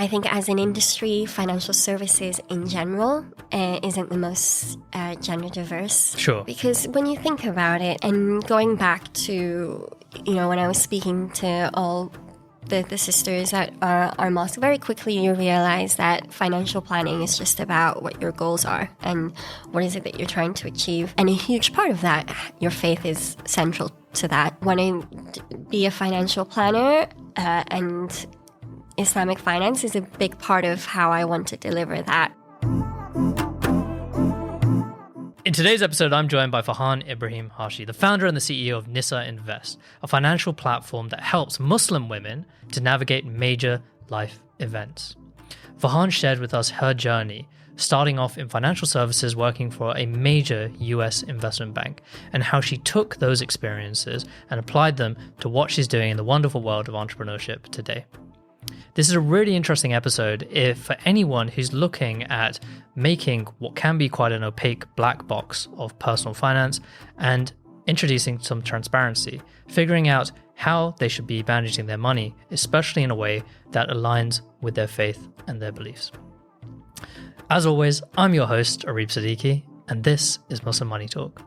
I think as an industry, financial services in general isn't the most gender diverse. Sure. Because when you think about it, and going back to, when I was speaking to all the sisters at our mosque, very quickly you realize that financial planning is just about what your goals are and what is it that you're trying to achieve. And a huge part of that, your faith is central to that. Wanting to be a financial planner and Islamic finance is a big part of how I want to deliver that. In today's episode, I'm joined by Fahan Ibrahim Hashi, the founder and the CEO of Nisa Invest, a financial platform that helps Muslim women to navigate major life events. Fahan shared with us her journey, starting off in financial services working for a major US investment bank, and how she took those experiences and applied them to what she's doing in the wonderful world of entrepreneurship today. This is a really interesting episode for anyone who's looking at making what can be quite an opaque black box of personal finance and introducing some transparency, figuring out how they should be managing their money, especially in a way that aligns with their faith and their beliefs. As always, I'm your host, Arib Siddiqui, and this is Muslim Money Talk.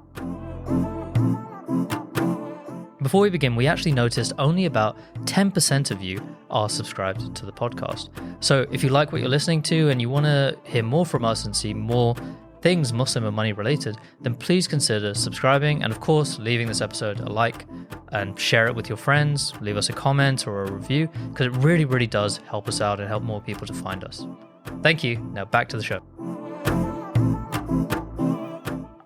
Before we begin, we actually noticed only about 10% of you are subscribed to the podcast. So if you like what you're listening to and you want to hear more from us and see more things Muslim and money related, then please consider subscribing and, of course, leaving this episode a like and share it with your friends. Leave us a comment or a review because it really, really does help us out and help more people to find us. Thank you. Now back to the show.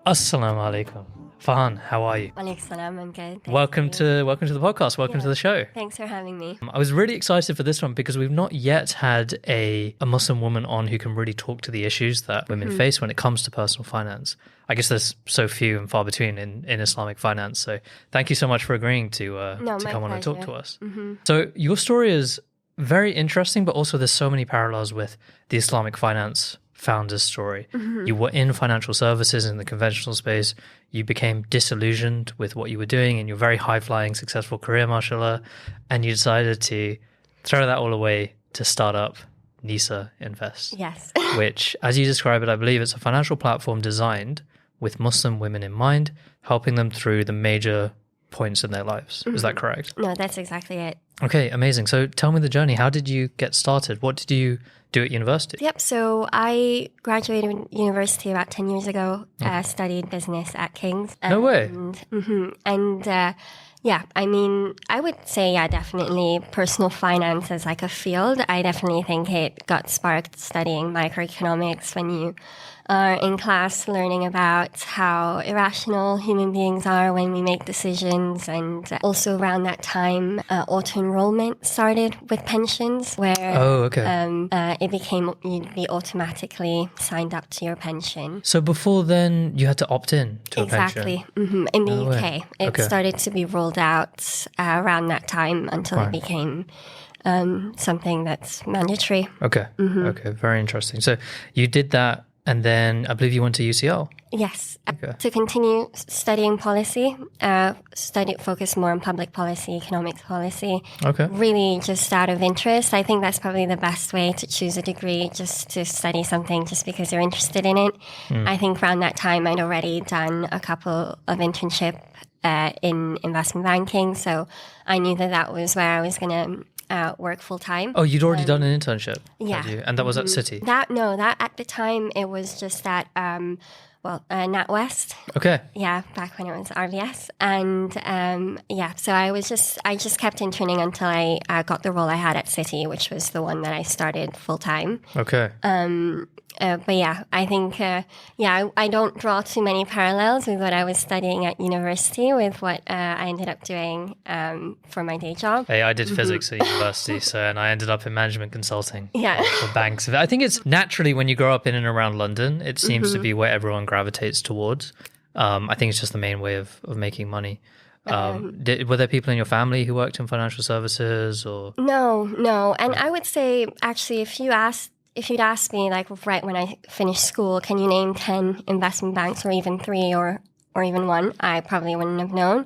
Assalamu alaikum. Fahan, how are you? Alaikum salam, I'm good. Welcome to the podcast. Welcome to the show. Thanks for having me. I was really excited for this one because we've not yet had a Muslim woman on who can really talk to the issues that women face when it comes to personal finance. I guess there's so few and far between in Islamic finance. So thank you so much for agreeing to come on and talk to us. Mm-hmm. So your story is very interesting, but also there's so many parallels with the Islamic finance founder's story. Mm-hmm. You were in financial services in the conventional space. You became disillusioned with what you were doing in your very high-flying, successful career, mashallah, and you decided to throw that all away to start up Nisa Invest. Yes. Which, as you describe it, I believe it's a financial platform designed with Muslim women in mind, helping them through the major points in their lives. Mm-hmm. Is that correct? No, that's exactly it. Okay, amazing. So tell me the journey. How did you get started? What did you do at university? Yep. So I graduated university about 10 years ago, studied business at King's. No way. I would say, definitely personal finance as like a field. I definitely think it got sparked studying microeconomics when you are in class learning about how irrational human beings are when we make decisions. And also around that time, auto-enrollment started with pensions where it became you'd be automatically signed up to your pension. So before then, you had to opt in to a pension? Exactly. Mm-hmm. In the UK. It started to be rolled out around that time until it became something that's mandatory. Okay. Mm-hmm. Okay. Very interesting. So you did that. And then I believe you went to UCL. Yes, to continue studying policy, focus more on public policy, economics policy. Okay. Really just out of interest. I think that's probably the best way to choose a degree, just to study something just because you're interested in it. I think around that time I'd already done a couple of internship in investment banking. So I knew that was where I was going to work full time. Oh, you'd already done an internship? Yeah. Had you? And that was at City? That at the time it was just at NatWest. Okay. Yeah, back when it was RVS. And so I just kept interning until I got the role I had at City, which was the one that I started full time. Okay. I think, I don't draw too many parallels with what I was studying at university with what I ended up doing for my day job. Hey, I did physics at university, and I ended up in management consulting for banks. I think it's naturally when you grow up in and around London, it seems to be where everyone gravitates towards. I think it's just the main way of making money. Were there people in your family who worked in financial services or? No. And I would say, actually, if you'd asked me, like right when I finished school, can you name 10 investment banks or even 3 or or even one, I probably wouldn't have known.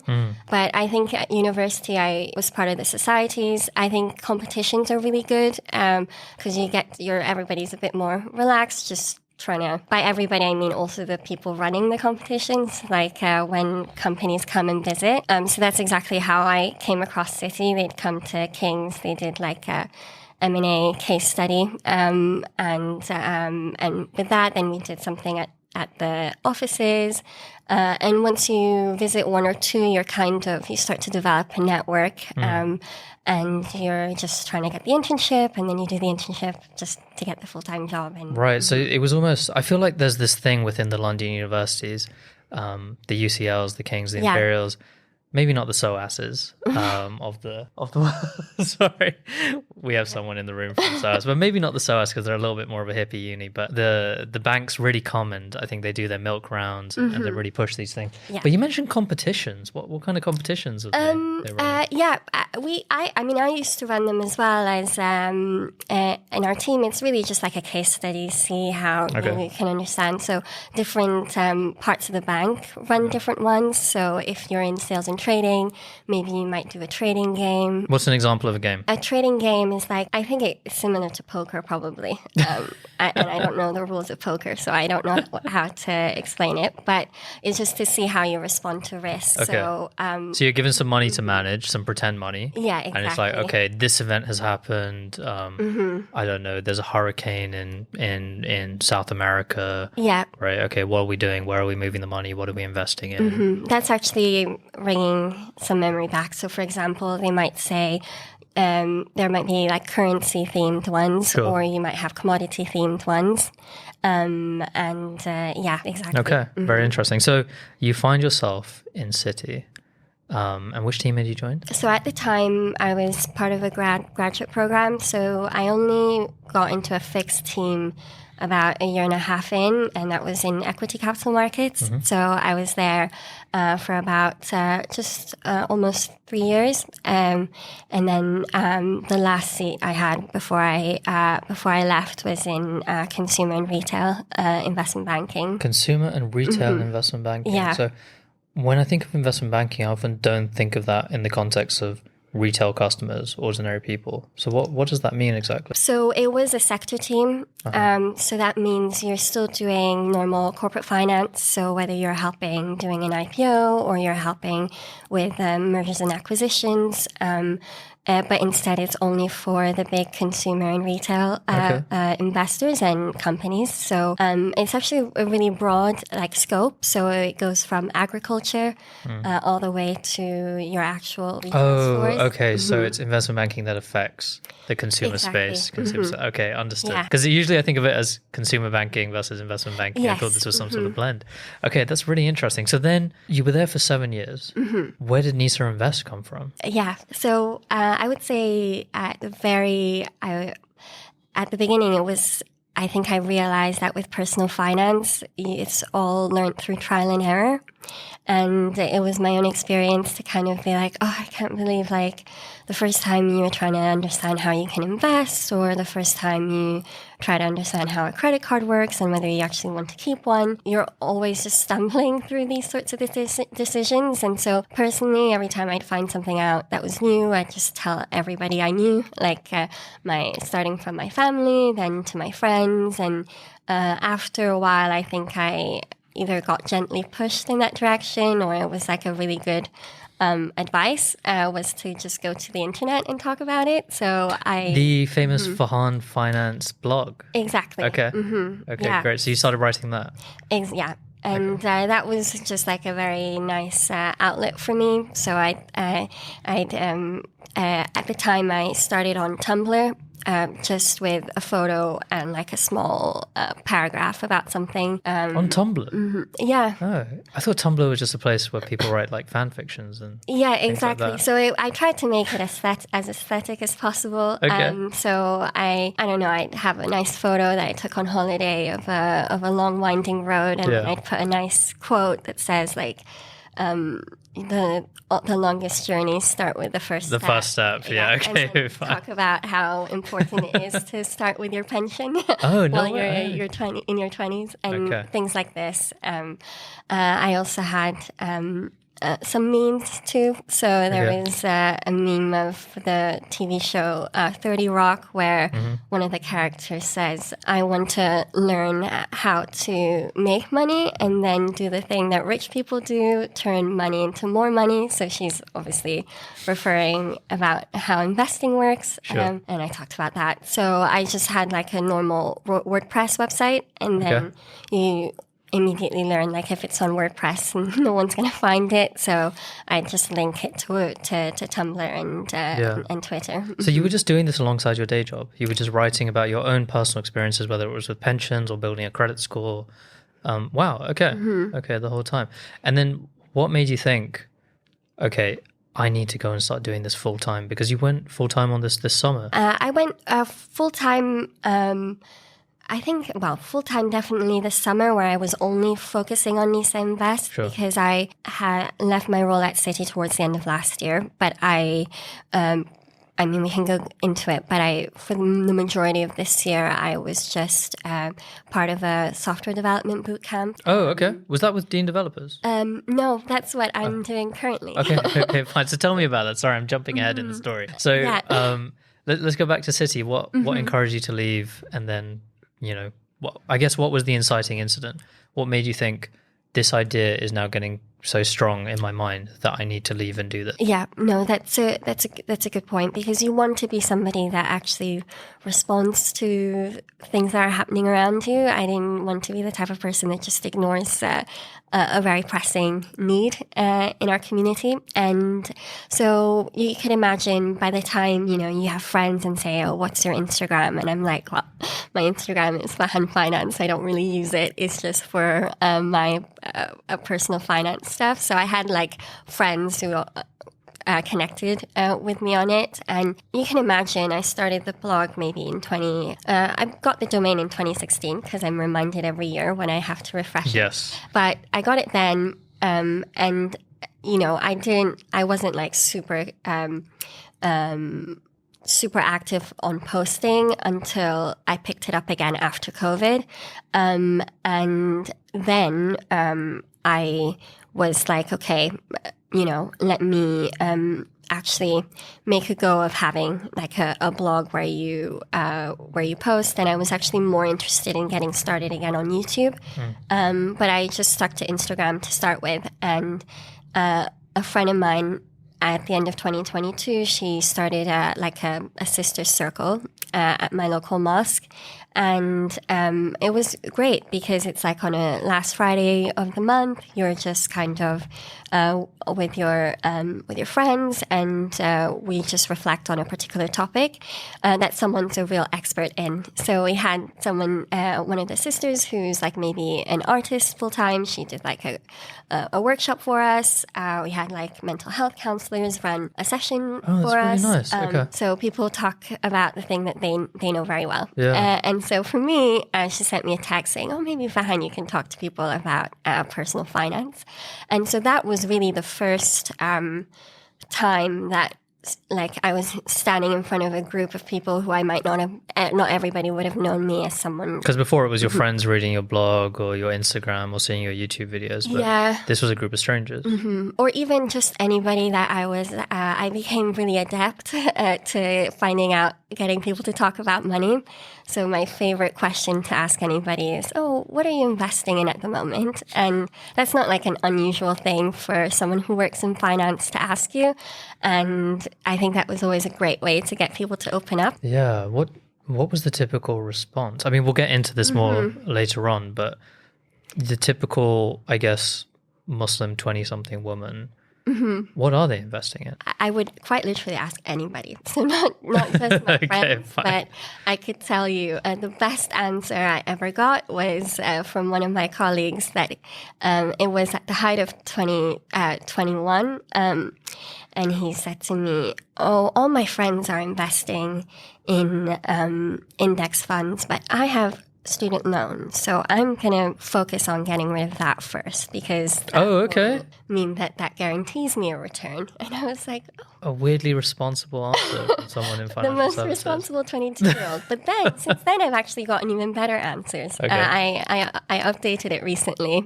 But I think at university, I was part of the societies. I think competitions are really good because everybody's a bit more relaxed, just trying to, by everybody, I mean also the people running the competitions, like when companies come and visit. So that's exactly how I came across City. They'd come to King's, they did like a M&A case study. And with that, then we did something at the offices. And once you visit one or two, you start to develop a network. And you're just trying to get the internship, and then you do the internship just to get the full-time job. Right. So it was almost, I feel like there's this thing within the London universities, the UCLs, the Kings, the Imperials, maybe not the SOASs of the sorry, we have someone in the room from SOAS, but maybe not the SOAS because they're a little bit more of a hippie uni. But the banks really comment. I think they do their milk rounds and they really push these things. Yeah. But you mentioned competitions. What kind of competitions are they running? I used to run them as well as in our team. It's really just like a case study, see how you can understand. So different parts of the bank run different ones. So if you're in sales and trading, maybe you might do a trading game. What's an example of a game? A trading game is like, I think it's similar to poker probably. And I don't know the rules of poker, so I don't know how to explain it. But it's just to see how you respond to risk. Okay. So you're given some money to manage, some pretend money. Yeah, exactly. And it's like, okay, this event has happened. I don't know, there's a hurricane in South America. Yeah. Right. Okay, what are we doing? Where are we moving the money? What are we investing in? That's actually bringing some memory back. So, for example, they might say there might be like currency themed ones, or you might have commodity themed ones. Exactly. Okay, very interesting. So you find yourself in City. And which team had you joined? So at the time, I was part of a graduate program. So I only got into a fixed team about a year and a half in, and that was in equity capital markets. So I was there for about just almost 3 years, and then the last seat I had before I left was in consumer and retail investment banking. Consumer and retail investment banking. Yeah. So when I think of investment banking, I often don't think of that in the context of retail customers, ordinary people. So what does that mean exactly? So it was a sector team. So that means you're still doing normal corporate finance. So whether you're helping doing an IPO or you're helping with mergers and acquisitions, but instead it's only for the big consumer and retail investors and companies. So it's actually a really broad scope. So it goes from agriculture all the way to your actual retail stores. Okay. So it's investment banking that affects the consumer space. Okay, understood. Because usually I think of it as consumer banking versus investment banking. Yes. I thought this was some sort of blend. Okay, that's really interesting. So then you were there for 7 years. Where did Nisa Invest come from? Yeah. So I would say at the beginning, it was, I think I realized that with personal finance, it's all learned through trial and error. And it was my own experience to kind of be like, oh, I can't believe the first time you were trying to understand how you can invest, or the first time you try to understand how a credit card works and whether you actually want to keep one. You're always just stumbling through these sorts of decisions. And so personally, every time I'd find something out that was new, I'd just tell everybody I knew, starting from my family, then to my friends. And after a while, I think I either got gently pushed in that direction, or it was a really good advice was to just go to the internet and talk about it. So the famous Fahan Finance blog. Exactly. Okay. Okay, great. So you started writing that. And that was just a very nice outlet for me. So at the time I started on Tumblr. Just with a photo and a small paragraph about something. On Tumblr? Yeah. Oh, I thought Tumblr was just a place where people write fan fictions and yeah, exactly. So I tried to make it as aesthetic as possible. Okay. So I don't know, I'd have a nice photo that I took on holiday of a long winding road, and I'd put a nice quote that says the longest journeys start with the first step. The first step, yeah, okay, and fine. talk about how important it is to start with your pension Oh, no while way. you're in your 20s and Okay. things like this. I also had some memes too. So there was a meme of the TV show 30 Rock where one of the characters says, I want to learn how to make money and then do the thing that rich people do, turn money into more money. So she's obviously referring about how investing works. Sure. And I talked about that. So I just had like a normal WordPress website and then you immediately learn like if it's on WordPress no one's going to find it, so I just link it to Tumblr and Twitter. So you were just doing this alongside your day job? You were just writing about your own personal experiences, whether it was with pensions or building a credit score? Wow, okay. Okay, the whole time. And then what made you think, okay, I need to go and start doing this full time? Because you went full time on this summer. I went full time I think, full-time definitely this summer where I was only focusing on Nisa Invest because I had left my role at Citi towards the end of last year. But we can go into it, but for the majority of this year, I was just part of a software development bootcamp. Oh, okay. Was that with Dean Developers? No, that's what I'm doing currently. Okay, fine. So tell me about that. Sorry, I'm jumping ahead in the story. So let's go back to Citi. What encouraged you to leave, and then what was the inciting incident? What made you think this idea is now getting so strong in my mind that I need to leave and do this? Yeah, no, that's a good point, because you want to be somebody that actually responds to things that are happening around you. I didn't want to be the type of person that just ignores a very pressing need in our community. And so you can imagine by the time, you have friends and say, oh, what's your Instagram? And I'm like, well, my Instagram is Fahan Finance. I don't really use it. It's just for my personal finance stuff. So I had like friends who connected with me on it. And you can imagine I started the blog maybe in I got the domain in 2016 because I'm reminded every year when I have to refresh it. Yes. But I got it then and I wasn't like super active on posting until I picked it up again after COVID. And then I was like, okay, let me actually make a go of having like a blog where you post. And I was actually more interested in getting started again on YouTube. But I just stuck to Instagram to start with. And a friend of mine at the end of 2022, she started a sister's circle at my local mosque. And it was great because it's like on a last Friday of the month, you're just kind of with your friends, and we just reflect on a particular topic that someone's a real expert in. So we had someone, one of the sisters, who's like maybe an artist full time. She did like a workshop for us. We had like mental health counselors run a session for us. Really nice. Okay. So people talk about the thing that they know very well. Yeah. And so for me, she sent me a text saying, oh, maybe Fahan, you can talk to people about personal finance. And so that was really the first time that like I was standing in front of a group of people who I might not have, not everybody would have known me as someone. Because before it was your friends reading your blog or your Instagram or seeing your YouTube videos. But this was a group of strangers. Or even just anybody that I became really adept to finding out, getting people to talk about money. So my favorite question to ask anybody is, oh, what are you investing in at the moment? And that's not like an unusual thing for someone who works in finance to ask you. And I think that was always a great way to get people to open up. Yeah. What was the typical response? I mean, we'll get into this more later on, but the typical, I guess, Muslim 20-something woman, what are they investing in? I would quite literally ask anybody. So not just my friends, but I could tell you the best answer I ever got was from one of my colleagues that it was at the height of 2021. And he said to me, oh, all my friends are investing in index funds, but I have student loan. So I'm going to focus on getting rid of that first because that okay. will mean that guarantees me a return. And I was like, A weirdly responsible answer from someone in the financial most services. responsible 22-year-old. But then, since then, I've actually gotten even better answers. Okay. I updated it recently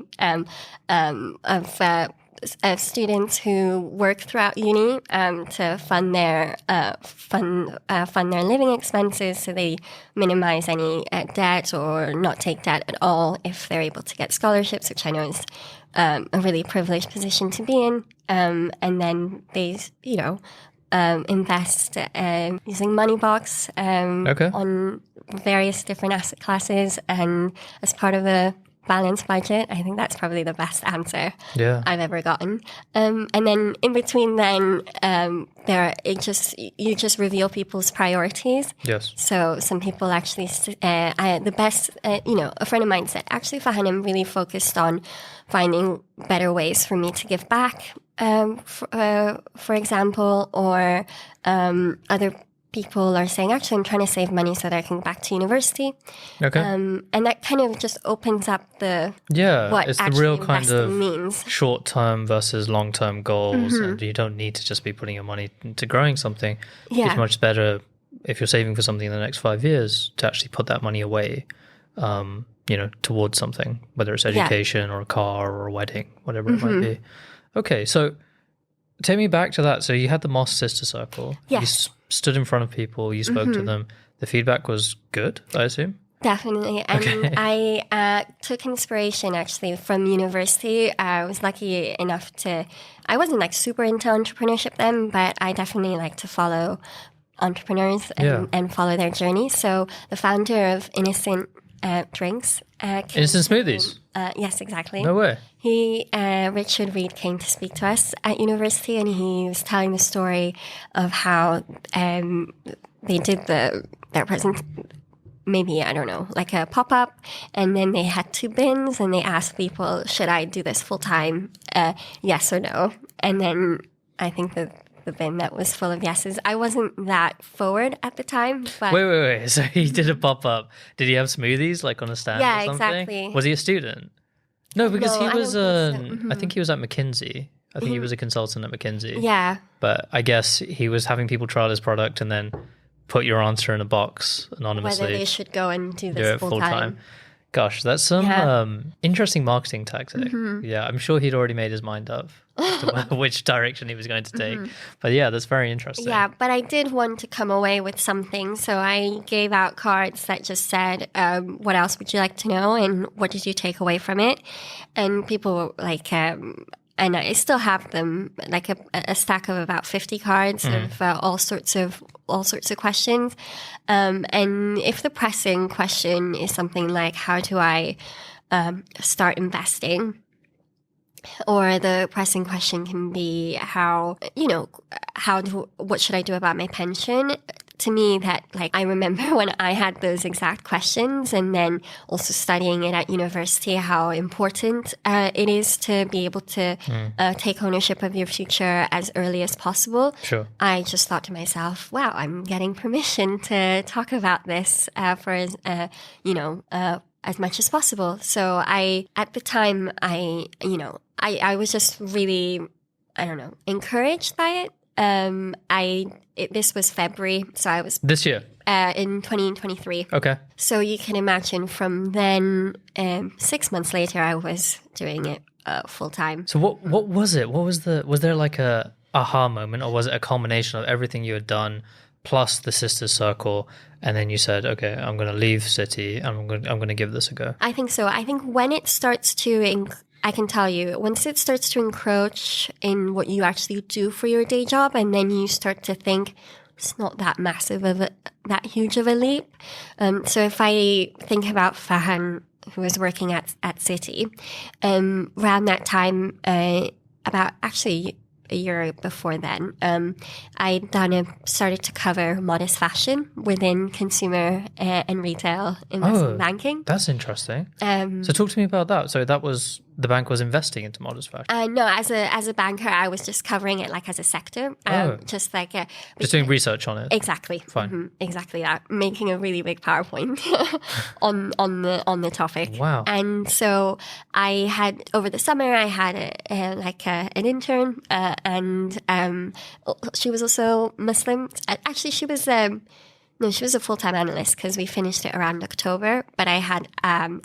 of students who work throughout uni to fund their living expenses, so they minimize any debt or not take debt at all if they're able to get scholarships, which I know is a really privileged position to be in. And then they, invest using Moneybox on various different asset classes, and as part of a balanced budget. I think that's probably the best answer I've ever gotten. And then in between, then you just reveal people's priorities. Yes. So some people actually, a friend of mine said, actually, Fahan, I'm really focused on finding better ways for me to give back. For example, or other people are saying, actually, I'm trying to save money so that I can go back to university. Okay. And that kind of just opens up what it's the actually real kind of means. Short-term versus long-term goals, and you don't need to just be putting your money into growing something. It's much better if you're saving for something in the next 5 years to actually put that money away, towards something, whether it's education or a car or a wedding, whatever it might be. Okay, so take me back to that. So you had the Mosque Sister Circle. Yes. You stood in front of people, you spoke to them. The feedback was good, I assume? Definitely. And I took inspiration actually from university. I was lucky enough I wasn't super into entrepreneurship then, but I definitely like to follow entrepreneurs and follow their journey. So the founder of Innocent Drinks. Innocent Smoothies? Yes, exactly. No way. Richard Reed came to speak to us at university, and he was telling the story of how they did their present, maybe, I don't know, like a pop-up, and then they had 2 bins, and they asked people, should I do this full-time, yes or no? And then I think the bin that was full of yeses. I wasn't that forward at the time. But Wait. So he did a pop-up. Did he have smoothies on a stand or something? Yeah, exactly. Was he a student? No, because he was, I I think he was at McKinsey. I think he was a consultant at McKinsey. Yeah. But I guess he was having people trial his product and then put your answer in a box anonymously. Whether they should go and do this full time. Gosh, that's some interesting marketing tactic. Yeah, I'm sure he'd already made his mind up to which direction he was going to take. But yeah, that's very interesting. Yeah, but I did want to come away with something. So I gave out cards that just said, what else would you like to know? And what did you take away from it? And people were like... and I still have them, like a stack of about 50 cards of all sorts of questions. And if the pressing question is something like, how do I start investing? Or the pressing question can be what should I do about my pension? To me, that I remember when I had those exact questions, and then also studying it at university, how important it is to be able to take ownership of your future as early as possible. Sure. I just thought to myself, wow, I'm getting permission to talk about this for as much as possible. So at the time, I was just really, encouraged by it. This was February, so I was... This year? In 2023. Okay. So you can imagine from then, 6 months later, I was doing it full time. So what was it? Was there like a aha moment, or was it a culmination of everything you had done plus the Sisters Circle, and then you said, okay, I'm going to leave City and I'm going to give this a go? I think so. I think when it starts to... I can tell you, once it starts to encroach in what you actually do for your day job, and then you start to think it's not that huge of a leap. So if I think about Fahan, who was working at City, around that time, about actually a year before then, I started to cover modest fashion within consumer and retail investment banking. That's interesting. So talk to me about that. So that was the bank was investing into modest fashion? No, as a banker, I was just covering it like as a sector, just like just doing research on it. Exactly, exactly that. Making a really big PowerPoint on the topic. Wow! And so I had over the summer, I had an intern, and she was also Muslim. Actually, she was. No, she was a full-time analyst because we finished it around October, but I had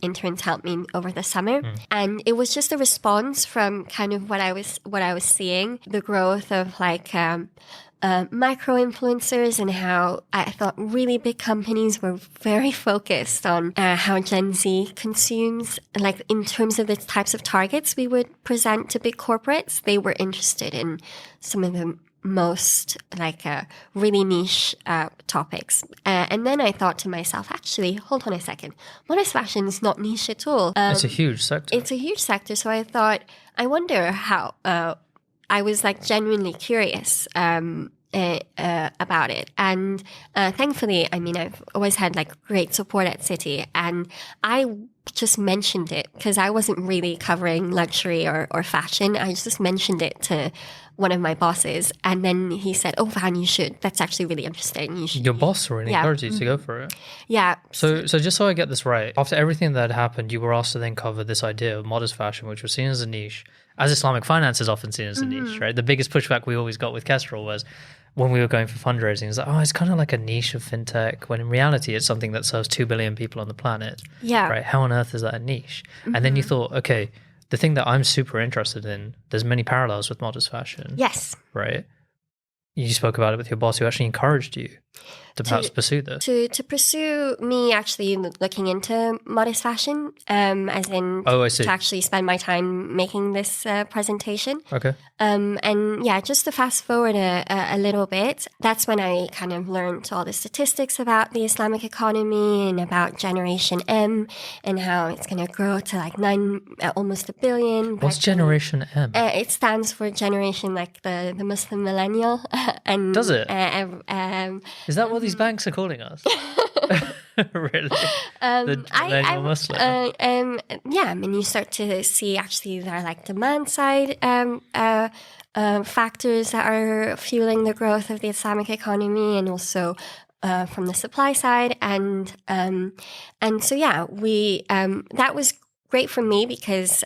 interns help me over the summer. And it was just a response from kind of what I was seeing, the growth of like micro-influencers and how I thought really big companies were very focused on how Gen Z consumes, like in terms of the types of targets we would present to big corporates. They were interested in some of the most like really niche topics. And then I thought to myself, actually, hold on a second. Modest fashion is not niche at all. It's a huge sector. It's a huge sector. So I thought, I wonder how, I was like genuinely curious about it. And thankfully, I mean, I've always had like great support at Citi. And I just mentioned it because I wasn't really covering luxury or fashion. I just mentioned it to one of my bosses, and then he said, "Oh, Fahan, you should. That's actually really interesting. You should." Your boss really encouraged you to go for it. Yeah. So just so I get this right, after everything that had happened, you were asked to then cover this idea of modest fashion, which was seen as a niche, as Islamic finance is often seen as a niche, right? The biggest pushback we always got with Kestrl was when we were going for fundraising, it's like, oh, it's kind of like a niche of fintech, when in reality, it's something that serves 2 billion people on the planet. Yeah. Right? How on earth is that a niche? And then you thought, okay, the thing that I'm super interested in, there's many parallels with modest fashion. Yes. Right? You spoke about it with your boss who actually encouraged you to perhaps pursue this. To pursue me actually looking into modest fashion, as in I see. to actually spend my time making this presentation. Okay. And yeah, just to fast forward a little bit, that's when I kind of learned all the statistics about the Islamic economy and about Generation M and how it's going to grow to like almost 1 billion. What's Generation M? It stands for generation like the Muslim millennial. And does it? Is that what these banks are calling us? Really? The millennial Muslim? Yeah, I mean, you start to see actually there are like demand side factors that are fueling the growth of the Islamic economy, and also from the supply side. And so, yeah, we that was great for me because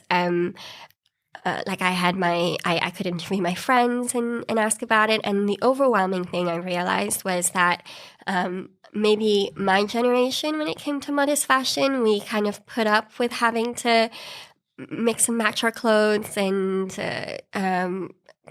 like I could interview my friends and ask about it. And the overwhelming thing I realized was that maybe my generation, when it came to modest fashion, we kind of put up with having to mix and match our clothes and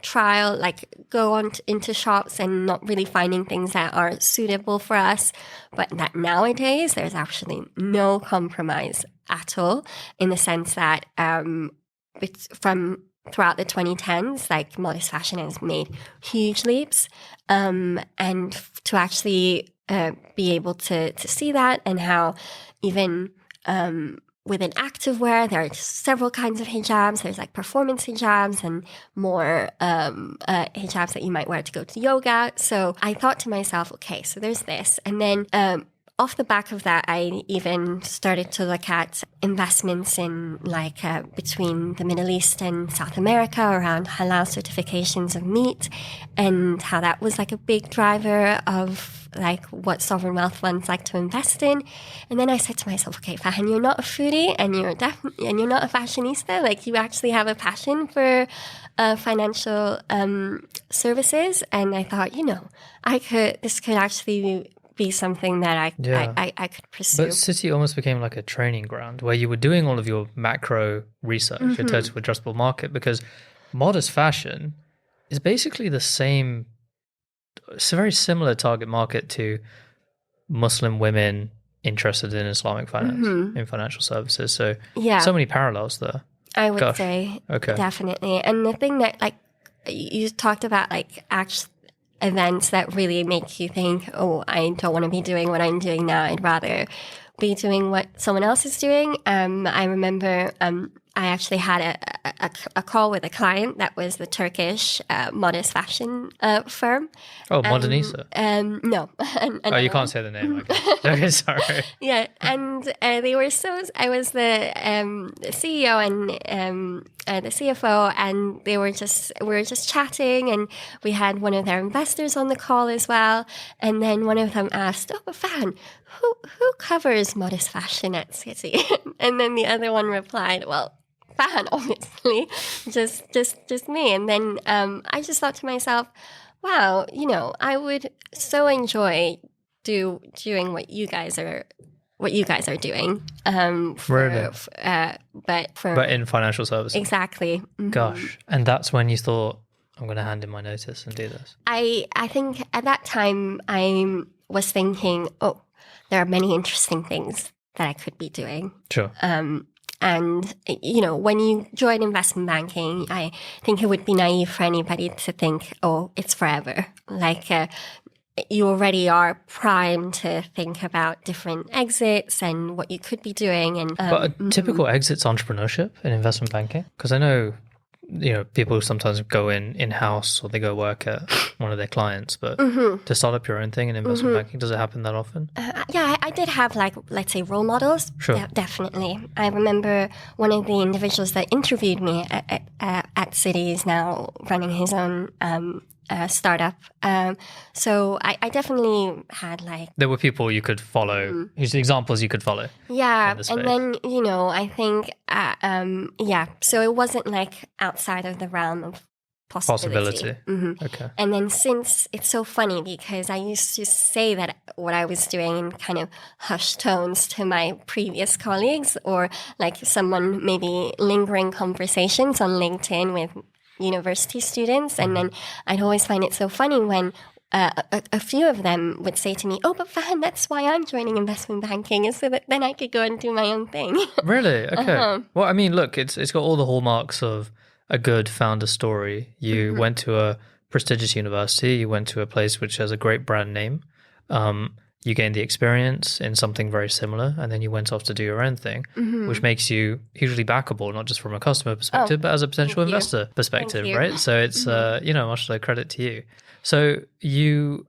trial, like go on into shops and not really finding things that are suitable for us. But that nowadays, there's actually no compromise at all, in the sense that from throughout the 2010s, like modest fashion has made huge leaps, and to actually be able to see that, and how even within activewear, there are several kinds of hijabs. There's like performance hijabs and more hijabs that you might wear to go to yoga. So I thought to myself, okay, so there's this. And then off the back of that, I even started to look at investments in like between the Middle East and South America around halal certifications of meat, and how that was like a big driver of like what sovereign wealth funds like to invest in. And then I said to myself, okay, Fahan, you're not a foodie and you're not a fashionista. Like, you actually have a passion for financial services. And I thought, this could actually be something that I could pursue. But Citi almost became like a training ground where you were doing all of your macro research, your total addressable market, because modest fashion is basically the same. It's a very similar target market to Muslim women interested in Islamic finance, in financial services. So, so many parallels there. I would say, definitely. And the thing that, like, you talked about, like, events that really make you think, oh, I don't want to be doing what I'm doing now. I'd rather be doing what someone else is doing. I remember I actually had a call with a client that was the Turkish modest fashion firm. Oh, Modenisa. No. Oh, you can't say the name. Okay, sorry. Yeah, and they were I was the CEO and the CFO, and we were just chatting, and we had one of their investors on the call as well. And then one of them asked, "Oh, but Fahan, who covers modest fashion at City?" And then the other one replied, "Well, Fahan, obviously, just me." And then I just thought to myself, wow, I would so enjoy doing what you guys are doing. Really? But in financial services. Exactly. Mm-hmm. Gosh. And that's when you thought, I'm going to hand in my notice and do this. I think at that time I was thinking, oh, there are many interesting things that I could be doing. Sure. And, when you join investment banking, I think it would be naive for anybody to think, oh, it's forever. Like, you already are primed to think about different exits and what you could be doing. And But a typical exit's entrepreneurship in investment banking? Because I know, people sometimes go in-house or they go work at one of their clients, but to start up your own thing in investment banking, does it happen that often? Yeah, I did have, let's say, role models. Sure. Definitely. I remember one of the individuals that interviewed me at Citi is now running his own startup. So I definitely had There were people you could follow, whose examples you could follow. Yeah, and then, I think, so it wasn't outside of the realm of possibility. Mm-hmm. Okay. And then since it's so funny because I used to say that what I was doing in kind of hushed tones to my previous colleagues, or someone maybe lingering conversations on LinkedIn with university students. And then I'd always find it so funny when a few of them would say to me, "Oh, but Fahan, that's why I'm joining investment banking, is so that then I could go and do my own thing." Really? Okay. Well, I mean, look, it's got all the hallmarks of a good founder story. You went to a prestigious university, you went to a place which has a great brand name, you gained the experience in something very similar, and then you went off to do your own thing, which makes you hugely backable, not just from a customer perspective, but as a potential investor perspective, right? So it's, much credit to you. So you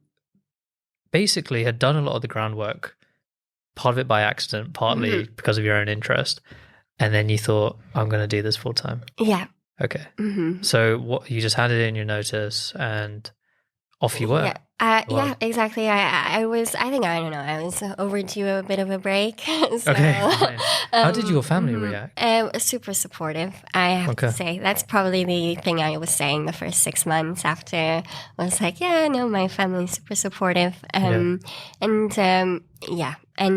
basically had done a lot of the groundwork, part of it by accident, partly because of your own interest, and then you thought, I'm going to do this full time. Yeah. Okay. So what, you just handed in your notice and off you were? Yeah, exactly. I was overdue a bit of a break. So, okay, fine. How did your family react? Super supportive, I have to say. That's probably the thing I was saying the first 6 months after. I was my family's super supportive. And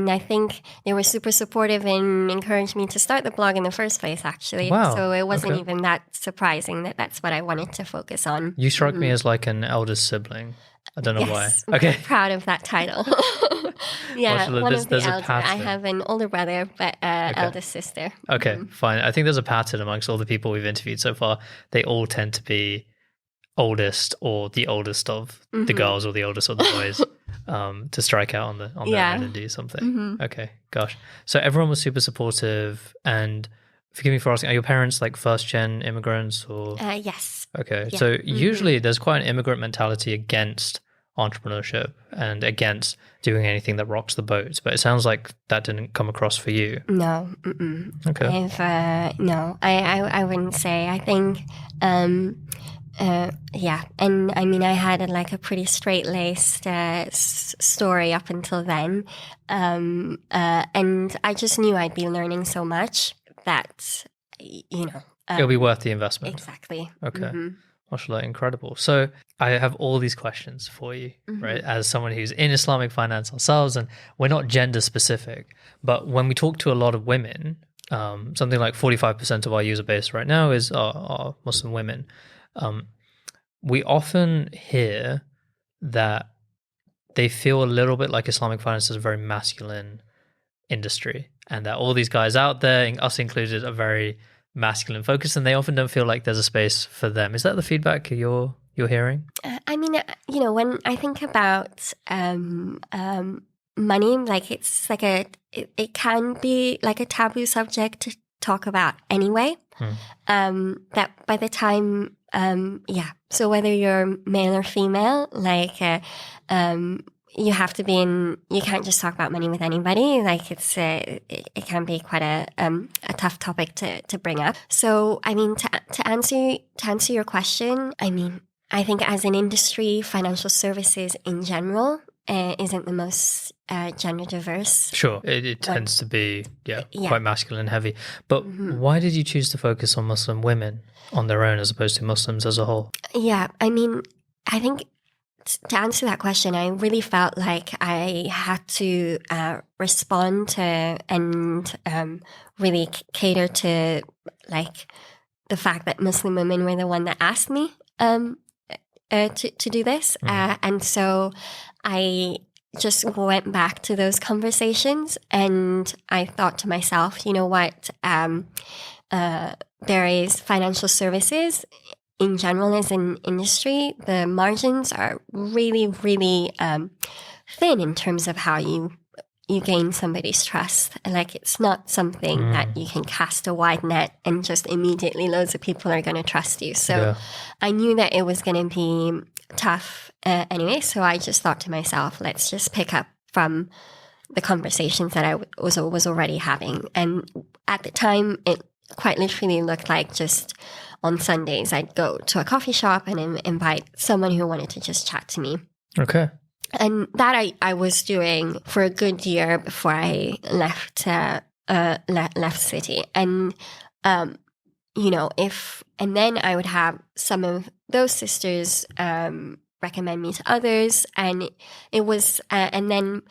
I think they were super supportive and encouraged me to start the blog in the first place, actually. Wow. So it wasn't even that surprising that that's what I wanted to focus on. You struck me as like an eldest sibling. I don't know why. Okay. I'm proud of that title. Yeah, one of the elders. I have an older brother, but eldest sister. Okay, fine. I think there's a pattern amongst all the people we've interviewed so far. They all tend to be oldest or the oldest of the girls or the oldest of the boys to strike out on their own and do something. Okay, gosh. So everyone was super supportive, and forgive me for asking, are your parents first-gen immigrants or? Yes. Okay, so usually there's quite an immigrant mentality against entrepreneurship and against doing anything that rocks the boat, but it sounds like that didn't come across for you. No. Okay. No, I wouldn't say. I think, and I mean, I had a pretty straight-laced story up until then, and I just knew I'd be learning so much that, it'll be worth the investment. Exactly. Okay. Mashallah, incredible. So I have all these questions for you, right? As someone who's in Islamic finance ourselves, and we're not gender specific, but when we talk to a lot of women, something like 45% of our user base right now are Muslim women. We often hear that they feel a little bit like Islamic finance is a very masculine industry, and that all these guys out there, us included, are very masculine focused, and they often don't feel like there's a space for them. Is that the feedback you're hearing? I mean, when I think about money, it's it can be a taboo subject talk about anyway. That by the time, so whether you're male or female, like, you have to be you can't just talk about money with anybody. Like it can be quite a tough topic to bring up. So, I mean, to answer your question, I mean, I think as an industry, financial services in general isn't the most gender diverse. Sure, it tends to be quite masculine heavy. But why did you choose to focus on Muslim women on their own as opposed to Muslims as a whole? Yeah, I mean, I think to answer that question, I really felt like I had to respond to and really cater to like the fact that Muslim women were the one that asked me to do this, and so I just went back to those conversations, and I thought to myself, you know what, there is financial services. In general, as an industry, the margins are really, really thin in terms of how you gain somebody's trust. Like, it's not something that you can cast a wide net and just immediately loads of people are going to trust you. So I knew that it was going to be tough anyway. So I just thought to myself, let's just pick up from the conversations that I was already having. And at the time, it quite literally looked like just on Sundays, I'd go to a coffee shop and invite someone who wanted to just chat to me. Okay. And that I was doing for a good year before I left city. And, and then I would have some of those sisters recommend me to others. And it was, and then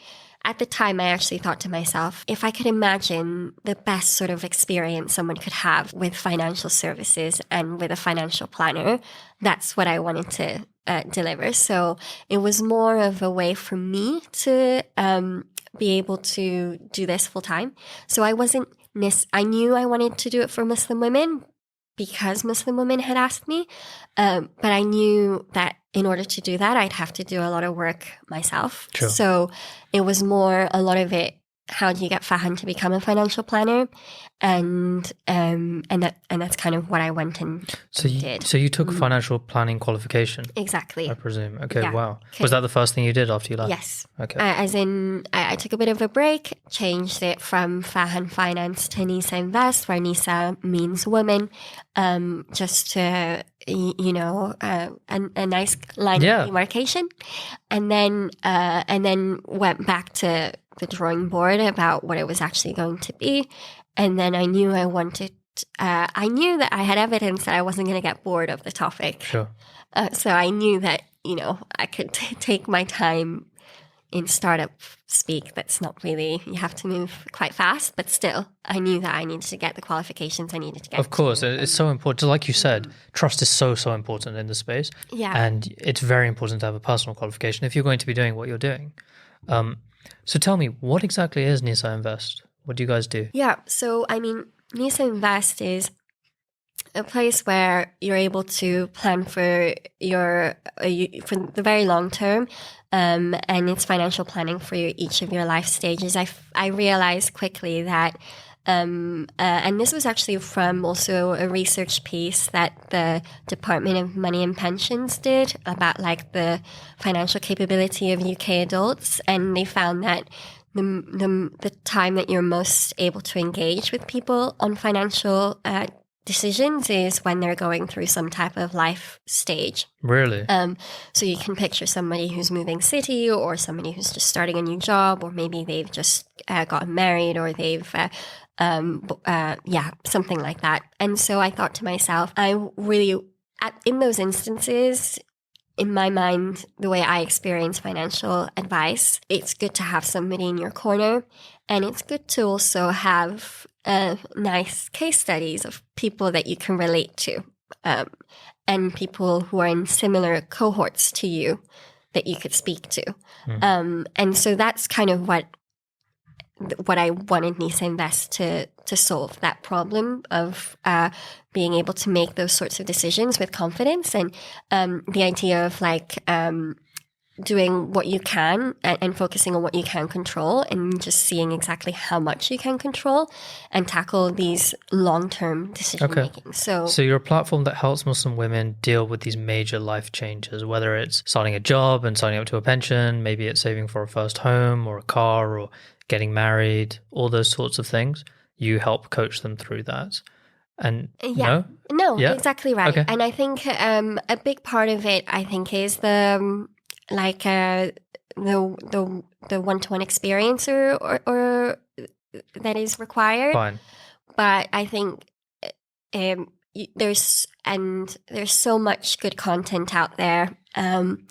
at the time, I actually thought to myself, if I could imagine the best sort of experience someone could have with financial services and with a financial planner, that's what I wanted to deliver. So it was more of a way for me to be able to do this full time. So I knew I wanted to do it for Muslim women because Muslim women had asked me. But I knew that in order to do that, I'd have to do a lot of work myself. Sure. So it was more a lot of it. How do you get Fahan to become a financial planner? And that's kind of what I went and did. So you took a financial planning qualification? Exactly. I presume. Okay, Yeah. wow. Was that the first thing you did after you left? Yes. Okay. As in, I took a bit of a break, changed it from Fahan Finance to Nisa Invest, where Nisa means woman, just to, a nice line of demarcation. And then went back to the drawing board about what it was actually going to be. And then I knew I knew that I had evidence that I wasn't going to get bored of the topic. Sure. So I knew that, I could take my time in startup speak. That's not really, you have to move quite fast, but still I knew that I needed to get the qualifications I needed to get. Of course, it's so important. Like you said, trust is so important in the space. Yeah. And it's very important to have a personal qualification if you're going to be doing what you're doing. So tell me, what exactly is Nisa Invest? What do you guys do? Yeah, so I mean, Nisa Invest is a place where you're able to plan for for the very long term, and it's financial planning for each of your life stages. I realized quickly that, and this was actually from also a research piece that the Department of Money and Pensions did about like the financial capability of UK adults, and they found that the time that you're most able to engage with people on financial decisions is when they're going through some type of life stage. Really? So you can picture somebody who's moving city, or somebody who's just starting a new job, or maybe they've just gotten married, or they've something like that. And so I thought to myself, in those instances, in my mind, the way I experience financial advice, it's good to have somebody in your corner, and it's good to also have nice case studies of people that you can relate to, and people who are in similar cohorts to you that you could speak to. And so that's kind of what I wanted Nisa Invest to solve, that problem of being able to make those sorts of decisions with confidence. And the idea of like doing what you can and focusing on what you can control and just seeing exactly how much you can control and tackle these long-term decision making. So you're a platform that helps Muslim women deal with these major life changes, whether it's starting a job and signing up to a pension, maybe it's saving for a first home or a car or getting married, all those sorts of things. You help coach them through that. And no, exactly right. Okay. And I think a big part of it, I think, is the one-to-one experience or that is required. Fine. But I think there's so much good content out there, and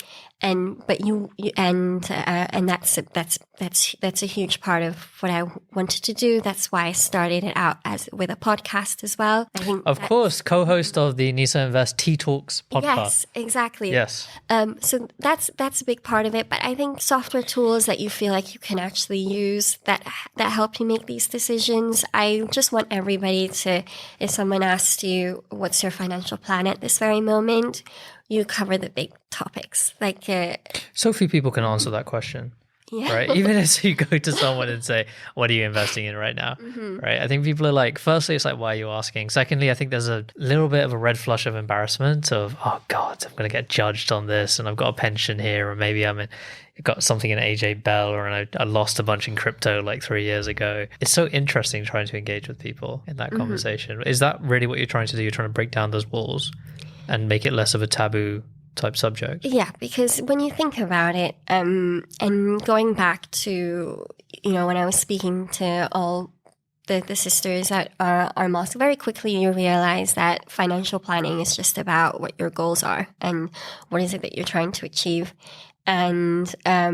that's a huge part of what I wanted to do. That's why I started it out with a podcast as well. I think, of course, co-host of the Nisa Invest Tea Talks podcast. Yes, exactly. Yes. So that's a big part of it. But I think software tools that you feel like you can actually use that help you make these decisions. I just want everybody to, if someone asks you, what's your financial plan at this very moment, you cover the big topics. So few people can answer that question. Yeah. Right. Even as you go to someone and say, what are you investing in right now? Right. I think people are like, firstly, it's like, why are you asking? Secondly, I think there's a little bit of a red flush of embarrassment of, oh God, I'm going to get judged on this. And I've got a pension here. Or maybe got something in AJ Bell, or I lost a bunch in crypto like 3 years ago. It's so interesting trying to engage with people in that conversation. Is that really what you're trying to do? You're trying to break down those walls and make it less of a taboo type subject? Yeah, because when you think about it, and going back to, when I was speaking to all the sisters at our mosque, very quickly you realize that financial planning is just about what your goals are and what is it that you're trying to achieve. And a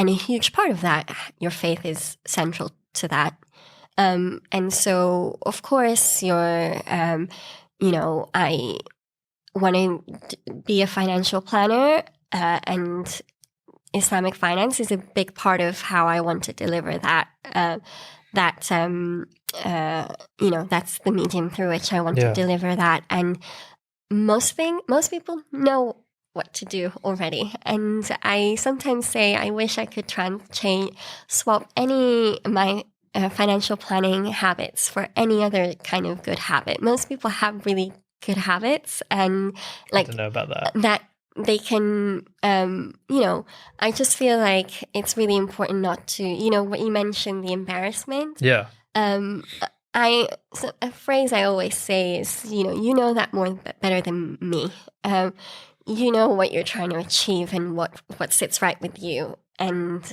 huge part of that, your faith is central to that. And so, of course, I want to be a financial planner, and Islamic finance is a big part of how I want to deliver that. That's the medium through which I want to deliver that. And most people know what to do already. And I sometimes say I wish I could swap my financial planning habits for any other kind of good habit. Most people have really good habits, and I don't know about that. That they can, I just feel like it's really important not to, what you mentioned, the embarrassment. Yeah. So a phrase I always say is, you know that better than me. You know what you're trying to achieve and what sits right with you. And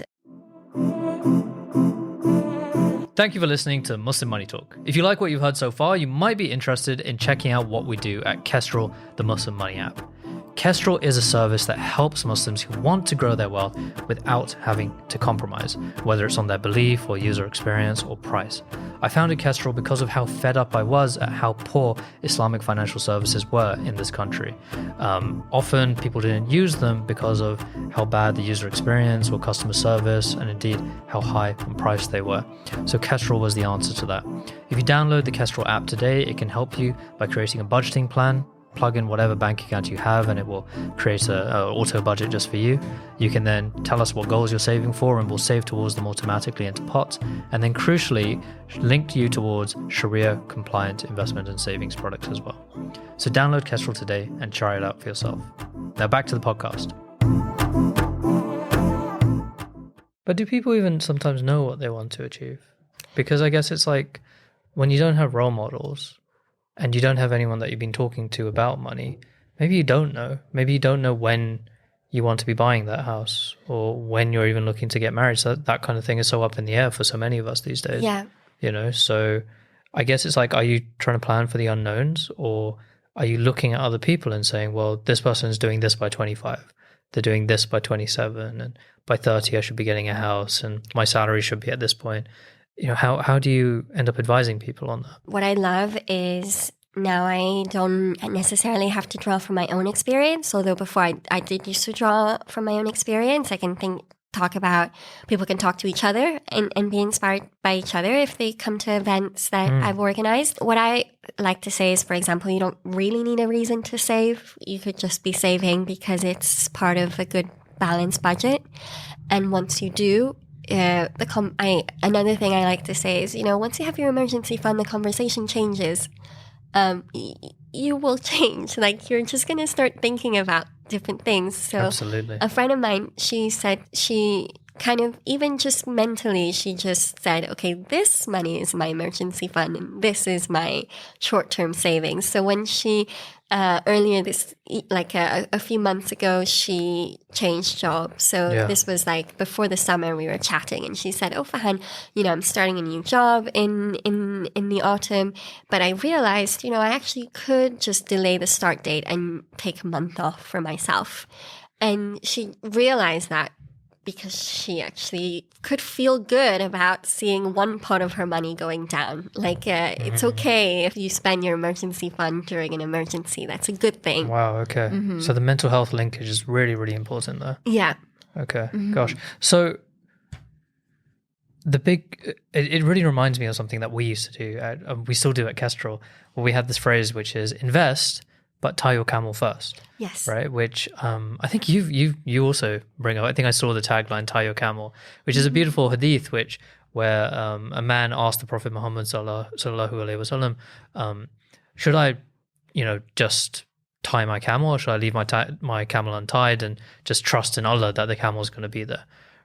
thank you for listening to Muslim Money Talk. If you like what you've heard so far, you might be interested in checking out what we do at Kestrl, the Muslim Money app. Kestrl is a service that helps Muslims who want to grow their wealth without having to compromise, whether it's on their belief or user experience or price. I founded Kestrl because of how fed up I was at how poor Islamic financial services were in this country. Often people didn't use them because of how bad the user experience or customer service, and indeed how high on price they were. So Kestrl was the answer to that. If you download the Kestrl app today, it can help you by creating a budgeting plan. Plug in whatever bank account you have and it will create an auto budget just for you. You can then tell us what goals you're saving for and we'll save towards them automatically into pots, and then crucially link you towards Sharia compliant investment and savings products as well. So download Kestrl today and try it out for yourself. Now back to the podcast. But do people even sometimes know what they want to achieve? Because I guess it's like when you don't have role models and you don't have anyone that you've been talking to about money, maybe you don't know. Maybe you don't know when you want to be buying that house or when you're even looking to get married. So that kind of thing is so up in the air for so many of us these days. Yeah. So I guess it's like, are you trying to plan for the unknowns, or are you looking at other people and saying, well, this person is doing this by 25, they're doing this by 27, and by 30 I should be getting a house and my salary should be at this point. How do you end up advising people on that? What I love is now I don't necessarily have to draw from my own experience, although before I did used to draw from my own experience. I can people can talk to each other and be inspired by each other if they come to events that I've organized. What I like to say is, for example, you don't really need a reason to save. You could just be saving because it's part of a good balanced budget. And once you do, another thing I like to say is, once you have your emergency fund, the conversation changes. You will change. Like, you're just going to start thinking about different things. So Absolutely. a friend of mine, she said she kind of, even just mentally, she just said, okay, this money is my emergency fund and this is my short-term savings. So when she, earlier this, like a few months ago, she changed jobs. So this was like before the summer, we were chatting and she said, oh, Fahan, I'm starting a new job in the autumn, but I realized, I actually could just delay the start date and take a month off for myself. And she realized that because she actually could feel good about seeing one part of her money going down. Like, it's okay if you spend your emergency fund during an emergency. That's a good thing. Wow, okay. So the mental health linkage is really, really important there. Yeah. Okay, gosh. So it really reminds me of something that we used to do. We still do at Kestrl, where we had this phrase, which is invest, but tie your camel first. Yes. Right. Which I think you also bring up. I think I saw the tagline "Tie your camel," which is a beautiful hadith, where a man asked the Prophet Muhammad sallallahu alaihi wasallam, should I, just tie my camel, or should I leave my camel untied and just trust in Allah that the camel is going to be there,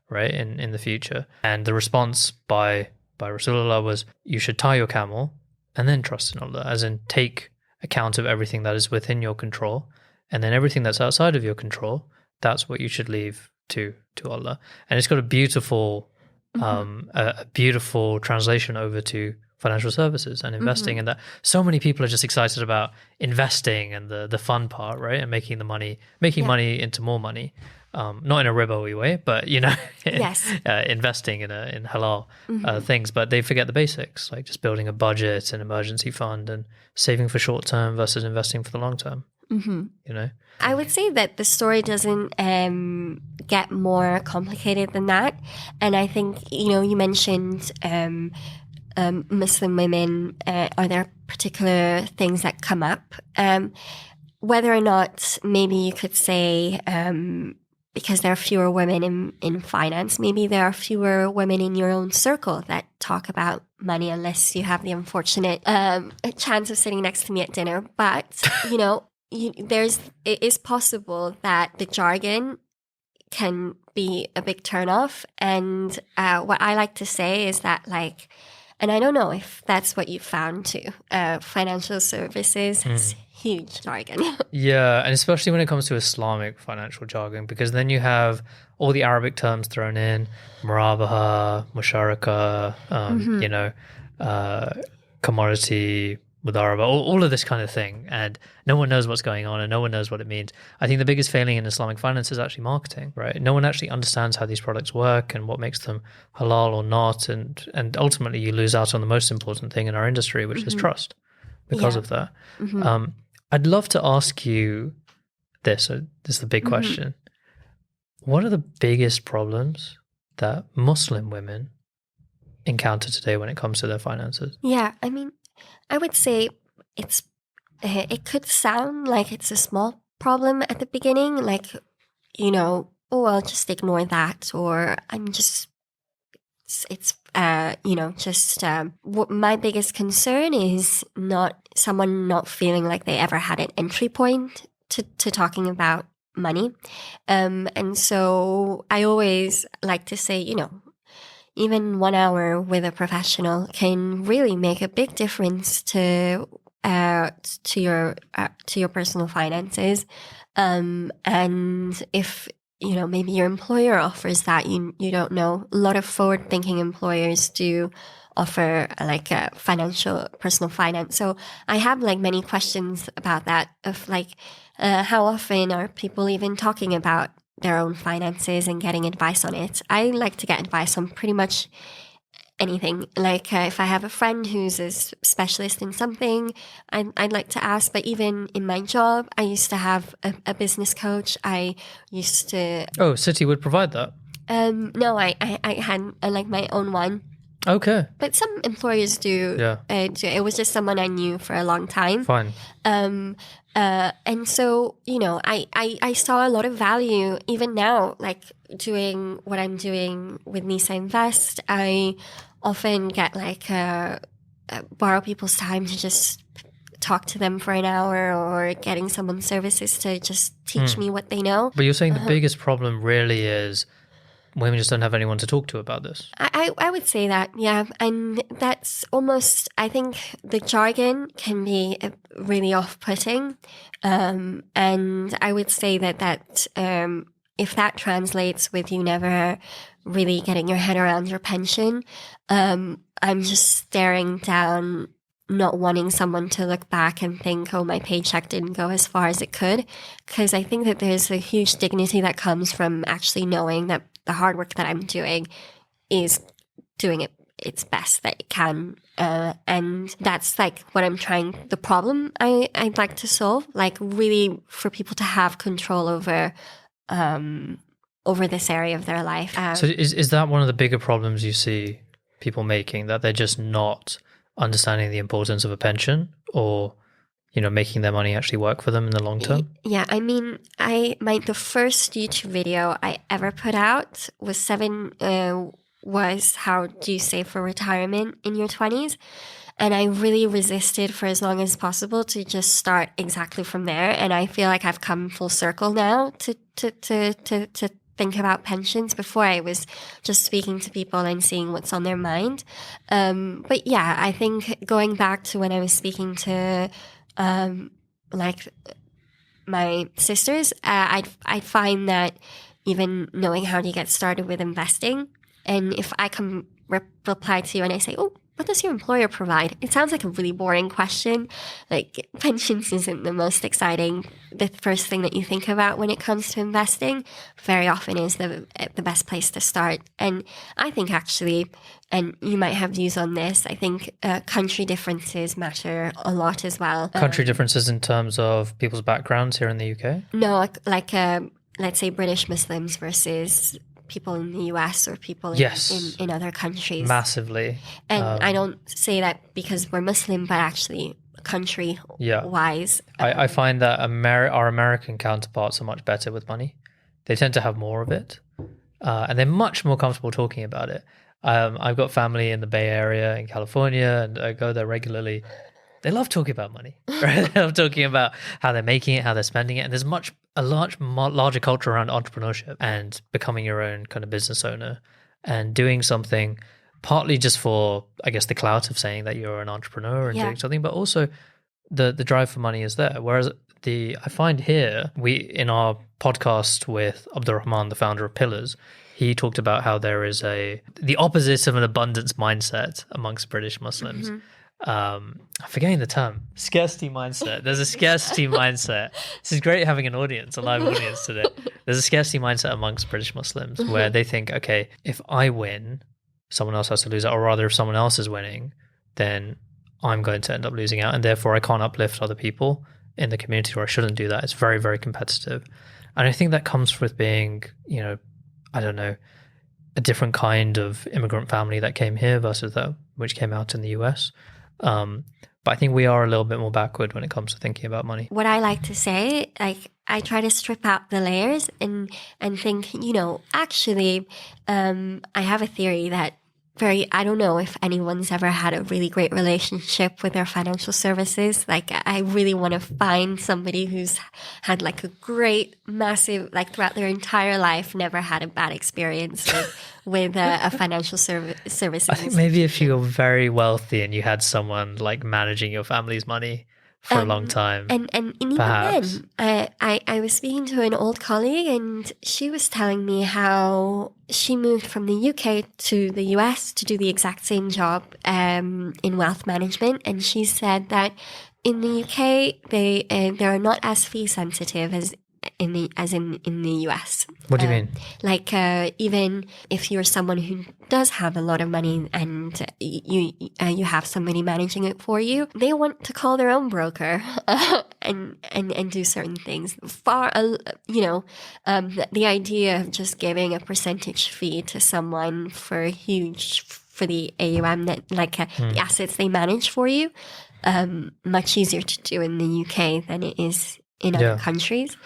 right, in the future? And the response by Rasulullah was, you should tie your camel and then trust in Allah, as in take account of everything that is within your control, and then everything that's outside of your control, that's what you should leave to Allah. And it's got a beautiful a beautiful translation over to financial services and investing, and that so many people are just excited about investing and the fun part, right, and making money into more money, not in a riba way, but Yes. investing in halal things, but they forget the basics, like just building a budget, an emergency fund, and saving for short term versus investing for the long term. I would say that the story doesn't get more complicated than that. And I think, you mentioned Muslim women, are there particular things that come up? Whether or not maybe you could say, because there are fewer women in finance, maybe there are fewer women in your own circle that talk about money, unless you have the unfortunate chance of sitting next to me at dinner. But, it is possible that the jargon can be a big turnoff. And what I like to say is that, like, and I don't know if that's what you found too, financial services has huge jargon. Yeah, and especially when it comes to Islamic financial jargon, because then you have all the Arabic terms thrown in, murabaha, musharaka, commodity, mudaraba, all of this kind of thing, and no one knows what's going on and no one knows what it means. I think the biggest failing in Islamic finance is actually marketing, right? No one actually understands how these products work and what makes them halal or not, and ultimately you lose out on the most important thing in our industry, which is trust, because of that. I'd love to ask you this. This is the big question. What are the biggest problems that Muslim women encounter today when it comes to their finances? Yeah, I mean, I would say it could sound like it's a small problem at the beginning, like, oh, I'll just ignore that, or I'm just, what my biggest concern is someone not feeling like they ever had an entry point to talking about money. And so I always like to say, even 1 hour with a professional can really make a big difference to your personal finances. And if maybe your employer offers that, you don't know. A lot of forward-thinking employers do offer like a personal finance. So I have like many questions about that, of like how often are people even talking about their own finances and getting advice on it. I like to get advice on pretty much anything. Like if I have a friend who's a specialist in something, I'd like to ask. But even in my job, I used to have a business coach. I used to... Oh, Citi would provide that? No, I had like my own one. Okay. But some employers do. Yeah. It was just someone I knew for a long time. Fine. And so, I saw a lot of value even now, like doing what I'm doing with Nisa Invest. I often get borrow people's time to just talk to them for an hour, or getting someone's services to just teach me what they know. But you're saying the biggest problem really is women just don't have anyone to talk to about this. I would say that, yeah. And that's almost, I think the jargon can be really off-putting. And I would say that if that translates with you never really getting your head around your pension, I'm just staring down, not wanting someone to look back and think, oh, my paycheck didn't go as far as it could. Because I think that there's a huge dignity that comes from actually knowing that the hard work that I'm doing is doing its best that it can. And that's like what I'm the problem I'd like to solve, like really for people to have control over this area of their life. So is that one of the bigger problems you see people making, that they're just not understanding the importance of a pension, or making their money actually work for them in the long term? Yeah, I mean, the first YouTube video I ever put out was how do you save for retirement in your 20s? And I really resisted for as long as possible to just start exactly from there. And I feel like I've come full circle now to think about pensions. Before, I was just speaking to people and seeing what's on their mind. But yeah, I think going back to when I was speaking to my sisters, I find that even knowing how to get started with investing, and if I come reply to you and I say, oh, what does your employer provide? It sounds like a really boring question. Like, pensions isn't the most exciting, the first thing that you think about when it comes to investing. Very often is the best place to start. And I think actually, and you might have views on this, I think country differences matter a lot as well. Country differences in terms of people's backgrounds here in the UK? No, let's say British Muslims versus people in the US or people in other countries. Massively. And I don't say that because we're Muslim, but actually country-wise. I find that our American counterparts are much better with money. They tend to have more of it. And they're much more comfortable talking about it. I've got family in the Bay Area in California, and I go there regularly. They love talking about money, right? They love talking about how they're making it, how they're spending it. And there's a larger culture around entrepreneurship and becoming your own kind of business owner and doing something, partly just for, I guess, the clout of saying that you're an entrepreneur and doing something, but also the drive for money is there. Whereas I find here, in our podcast with Abdurrahman, the founder of Pillars, he talked about how there is the opposite of an abundance mindset amongst British Muslims. Mm-hmm. I'm forgetting the term. Scarcity mindset. There's a scarcity mindset. This is great having a live audience today. There's a scarcity mindset amongst British Muslims where they think, okay, if I win, someone else has to lose out, or rather if someone else is winning, then I'm going to end up losing out, and therefore I can't uplift other people in the community, or I shouldn't do that. It's very, very competitive. And I think that comes with being, I don't know, a different kind of immigrant family that came here versus that which came out in the US. But I think we are a little bit more backward when it comes to thinking about money. What I like to say, I try to strip out the layers and think, actually, I have a theory that I don't know if anyone's ever had a really great relationship with their financial services. Like, I really want to find somebody who's had like a great, massive, like throughout their entire life, never had a bad experience with a financial services. I think maybe if you're very wealthy and you had someone like managing your family's money for a long time. And even then, I was speaking to an old colleague, and she was telling me how she moved from the UK to the US to do the exact same job in wealth management. And she said that in the UK, they are not as fee sensitive as in the US. What do you mean? Like, even if you're someone who does have a lot of money and you have somebody managing it for you, they want to call their own broker and do certain things. The idea of just giving a percentage fee to someone for huge for the AUM, that the assets they manage for you. Much easier to do in the UK than it is in other countries.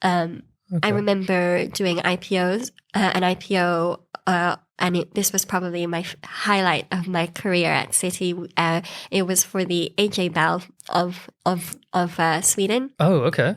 I remember doing IPOs, an IPO, and this was probably my highlight of my career at Citi. It was for the AJ Bell of Sweden. Oh, okay.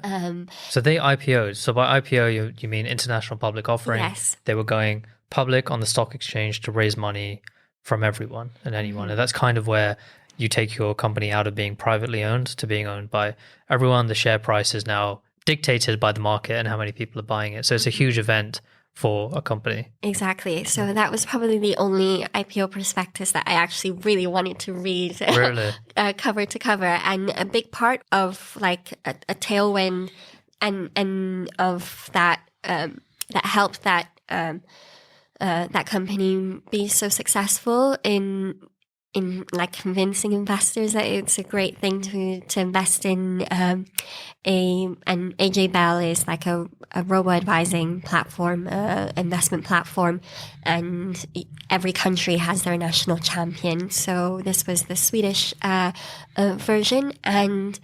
So they IPO'd. So by IPO, you mean international public offering? Yes. They were going public on the stock exchange to raise money from everyone and anyone. And that's kind of where you take your company out of being privately owned to being owned by everyone. The share price is now dictated by the market and how many people are buying it. So it's a huge event for a company. Exactly. So that was probably the only IPO prospectus that I actually really wanted to read. Really? Cover to cover. And a big part of like a tailwind and of that that helped that that company be so successful in like convincing investors that it's a great thing to invest in. And AJ Bell is like a robo-advising platform, investment platform, and every country has their national champion. So this was the Swedish version, and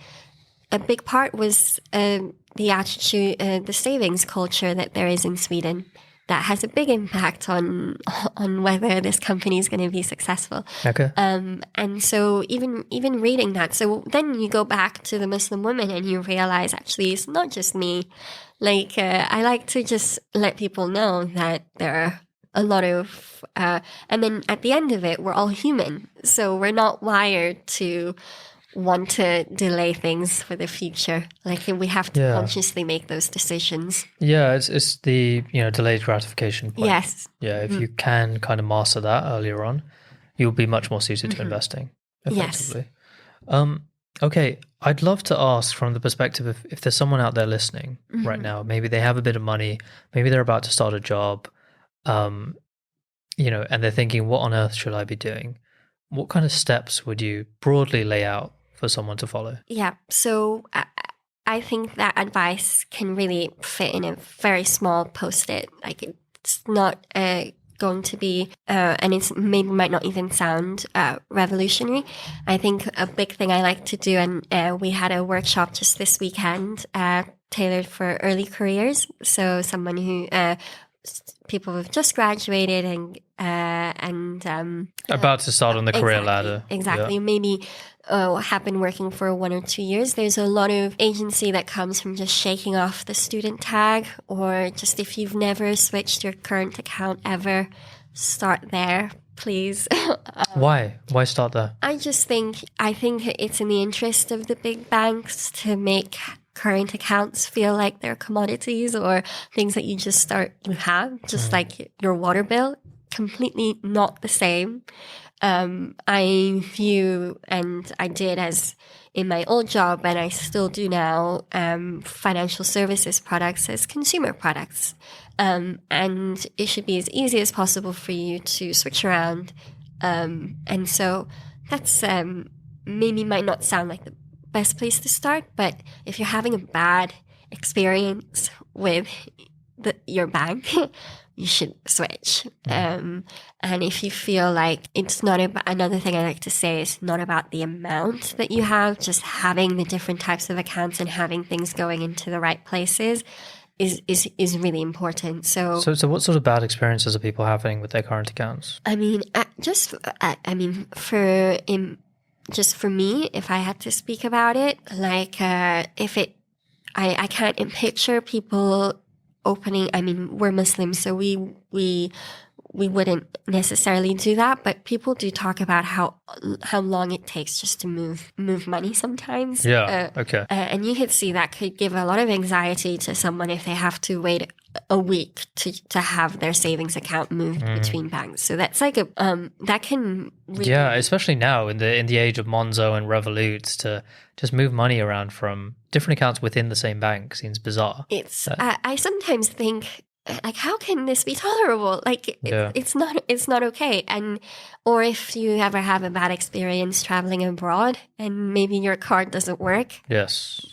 a big part was the attitude, the savings culture that there is in Sweden. That has a big impact on whether this company is going to be successful. Okay. And so even reading that, so then you go back to the Muslim woman and you realize actually it's not just me. Like I like to just let people know that there are a lot of, and then at the end of it, we're all human. So we're not wired to want to delay things for the future. Like we have to consciously make those decisions. Yeah, it's the delayed gratification point. Yes. Yeah, if you can kind of master that earlier on, you'll be much more suited to investing effectively. Yes. Okay, I'd love to ask from the perspective if there's someone out there listening right now, maybe they have a bit of money, maybe they're about to start a job, and they're thinking, what on earth should I be doing? What kind of steps would you broadly lay out for someone to follow? Yeah, so I think that advice can really fit in a very small post-it. Like it's not going to be, and it's maybe might not even sound revolutionary. I think a big thing I like to do, and we had a workshop just this weekend tailored for early careers. So someone who people who've just graduated and about to start on the career ladder. Exactly. Yeah. Maybe have been working for 1 or 2 years. There's a lot of agency that comes from just shaking off the student tag, or just if you've never switched your current account ever, start there, please. Why start there? I think it's in the interest of the big banks to make current accounts feel like they're commodities or things that you have, just like your water bill. Completely not the same. I view, and I did as in my old job, and I still do now, financial services products as consumer products. And it should be as easy as possible for you to switch around. And so that's maybe might not sound like the best place to start, but if you're having a bad experience with your bank, you should switch. And if you feel like it's not about, another thing I like to say is not about the amount that you have, just having the different types of accounts and having things going into the right places is really important. So what sort of bad experiences are people having with their current accounts? I mean, for me, if I had to speak about it, like I can't picture people opening. I mean, we're Muslims, so we wouldn't necessarily do that, but people do talk about how long it takes just to move money sometimes. Yeah. Okay. And you could see that could give a lot of anxiety to someone if they have to wait a week to have their savings account moved between banks. So that's like that can really, especially now in the age of Monzo and Revolut, to just move money around from different accounts within the same bank seems bizarre. I sometimes think, like, how can this be tolerable? Like, it's not okay. Or if you ever have a bad experience traveling abroad and maybe your card doesn't work. Yes.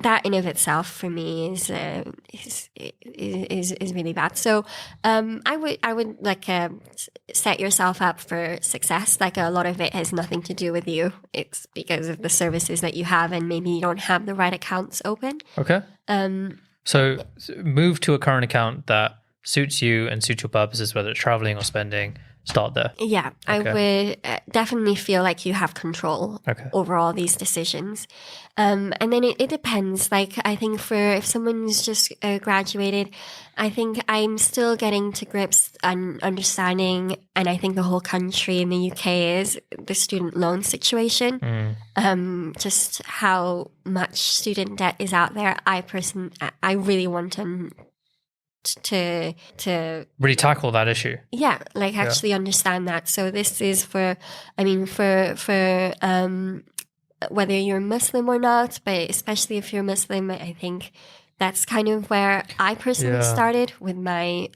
that in of itself for me is really bad. So I would like set yourself up for success. Like a lot of it has nothing to do with you. It's because of the services that you have, and maybe you don't have the right accounts open. Okay. So move to a current account that suits you and suits your purposes, whether it's traveling or spending. Start there. Yeah, I would definitely feel like you have control over all these decisions. And then it depends. Like, I think if someone's just graduated, I think I'm still getting to grips and understanding, and I think the whole country in the UK is the student loan situation. Just how much student debt is out there. I really want to really tackle that issue. Yeah, like actually understand that. So this is for whether you're Muslim or not, but especially if you're Muslim, I think that's kind of where I personally started with my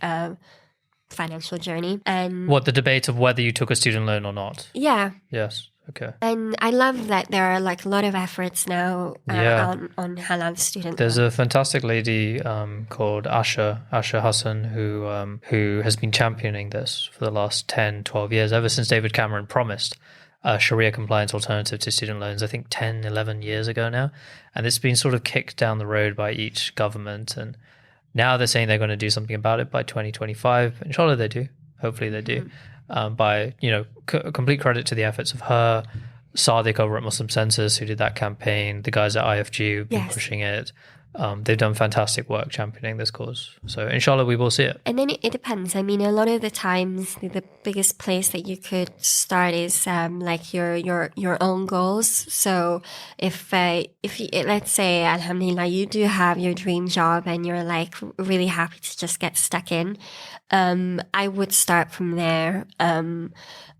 financial journey. And what, the debate of whether you took a student loan or not? Yeah. Yes. Okay. And I love that there are like a lot of efforts now on halal student There's loans. a fantastic lady called Asha Hassan who has been championing this for the last 10, 12 years, ever since David Cameron promised a Sharia compliant alternative to student loans, I think 10, 11 years ago now. And it's been sort of kicked down the road by each government. And now they're saying they're going to do something about it by 2025. Inshallah they do. Hopefully they do. By, complete credit to the efforts of her, Sadiq over at Muslim Census, who did that campaign, the guys at IFG who've been pushing it. They've done fantastic work championing this cause. So inshallah, we will see it. And then it depends. I mean, a lot of the times, the biggest place that you could start is like your own goals. So if you, let's say, alhamdulillah, you do have your dream job and you're like really happy to just get stuck in, I would start from there.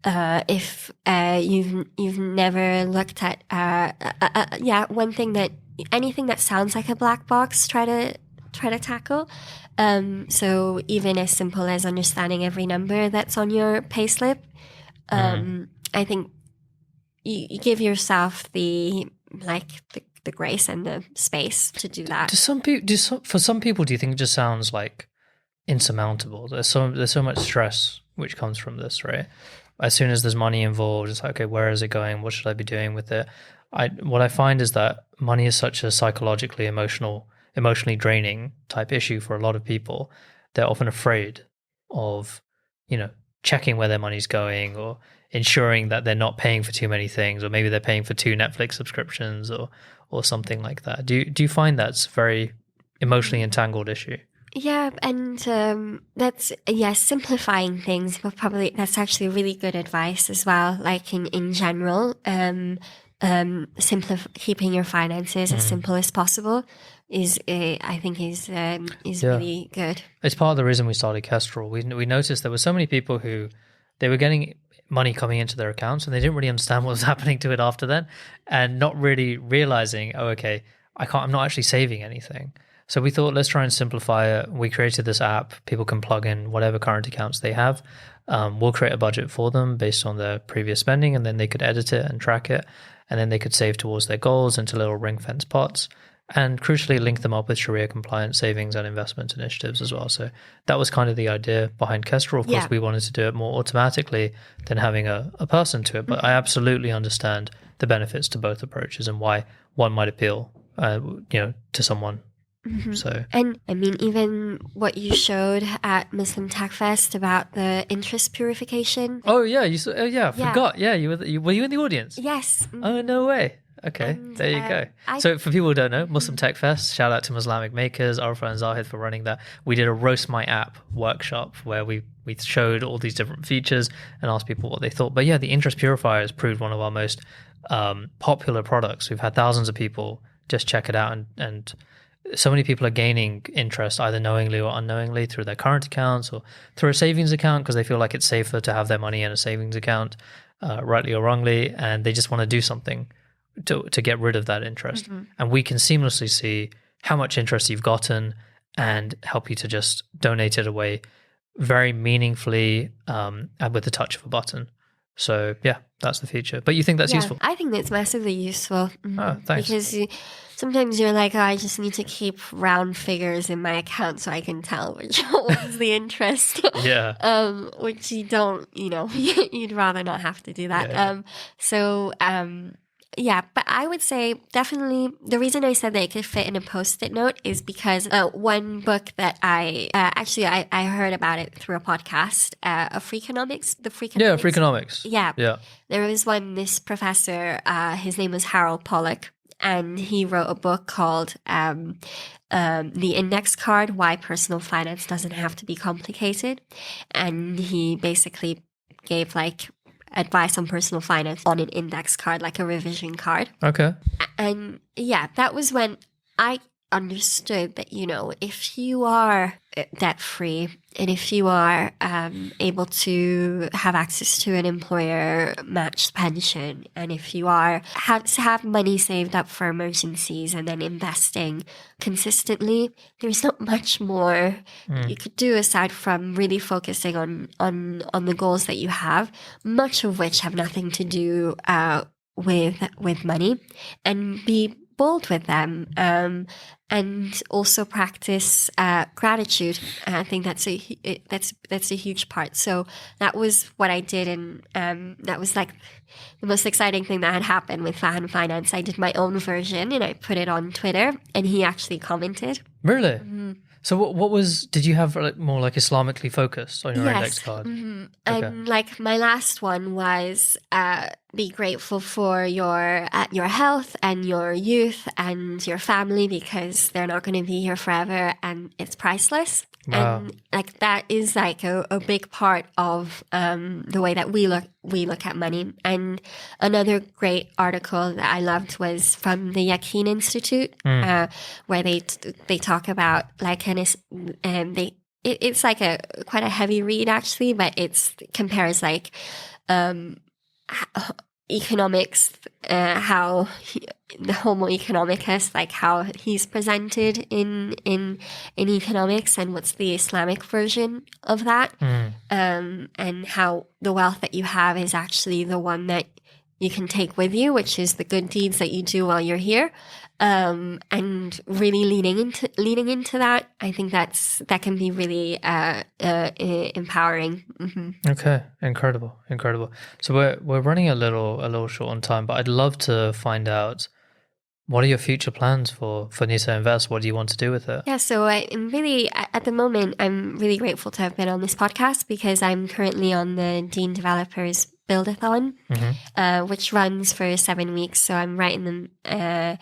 If you've never looked at one thing that anything that sounds like a black box, try to tackle. So even as simple as understanding every number that's on your payslip, I think you give yourself the grace and the space to do that. For some people, do you think it just sounds like insurmountable? There's so much stress which comes from this, right? As soon as there's money involved, it's like, okay, where is it going? What should I be doing with it? What I find is that money is such a psychologically emotionally draining type issue for a lot of people. They're often afraid of, checking where their money's going, or ensuring that they're not paying for too many things, or maybe they're paying for 2 Netflix subscriptions or something like that. Do you find that's a very emotionally entangled issue? Yeah, and that's simplifying things, but probably that's actually really good advice as well. Like in general, keeping your finances as simple as possible is really good. It's part of the reason we started Kestrl. We noticed there were so many people who they were getting money coming into their accounts and they didn't really understand what was happening to it after then, and not really realizing, I'm not actually saving anything. So we thought, let's try and simplify it. We created this app. People can plug in whatever current accounts they have. We'll create a budget for them based on their previous spending, and then they could edit it and track it. And then they could save towards their goals into little ring-fence pots, and crucially link them up with Sharia-compliant savings and investment initiatives as well. So that was kind of the idea behind Kestrl. Of course, we wanted to do it more automatically than having a person to it. But I absolutely understand the benefits to both approaches and why one might appeal, to someone. Mm-hmm. So, and I mean, even what you showed at Muslim Tech Fest about the interest purification. Oh yeah, I forgot. Yeah, were you in the audience? Yes. Oh no way. Okay, and, there you go. So for people who don't know, Muslim Tech Fest, shout out to Islamic makers, Arfa and Zahid for running that. We did a Roast My App workshop where we showed all these different features and asked people what they thought. But yeah, the interest purifier has proved one of our most popular products. We've had thousands of people just check it out, and so many people are gaining interest either knowingly or unknowingly through their current accounts or through a savings account because they feel like it's safer to have their money in a savings account, rightly or wrongly, and they just want to do something to get rid of that interest. Mm-hmm. And we can seamlessly see how much interest you've gotten and help you to just donate it away very meaningfully and with the touch of a button. So yeah, that's the future. But you think that's useful? I think that's massively useful. Oh, thanks. Because sometimes you're like, I just need to keep round figures in my account so I can tell which one's the interest. Yeah. Which you don't, you'd rather not have to do that. Yeah. But I would say definitely the reason I said that it could fit in a post-it note is because one book that I heard about it through a podcast, Freakonomics. Yeah, Freakonomics. Yeah. There was this professor, his name was Harold Pollack, and he wrote a book called The Index Card, Why Personal Finance Doesn't Have to Be Complicated. And he basically gave advice on personal finance on an index card, like a revision card. Okay. And that was when I understood that, if you are debt free and if you are able to have access to an employer matched pension, and if you have money saved up for emergencies and then investing consistently, there's not much more you could do aside from really focusing on the goals that you have, much of which have nothing to do with money, and be bold with them, and also practice gratitude. I think that's a huge part. So that was what I did, and that was the most exciting thing that had happened with Fahan Finance. I did my own version and I put it on Twitter, and he actually commented. Really? Mm-hmm. So what was, did you have more Islamically focused on your index card? Mm-hmm. Okay. And my last one was be grateful for your health and your youth and your family, because they're not going to be here forever and it's priceless. Wow. And that is a big part of the way that we look at money. And another great article that I loved was from the Yaqeen Institute, where they talk about it's quite a heavy read actually, but it compares economics, how the Homo economicus, how he's presented in economics, and what's the Islamic version of that, and how the wealth that you have is actually the one that you can take with you, which is the good deeds that you do while you're here. And really leaning into that, I think that can be really empowering. Mm-hmm. Okay, incredible. So we're running a little short on time, but I'd love to find out, what are your future plans for Nisa Invest? What do you want to do with it? Yeah, so I'm really, at the moment, I'm really grateful to have been on this podcast, because I'm currently on the Dean Developers Build-a-thon, which runs for 7 weeks. So I'm right in the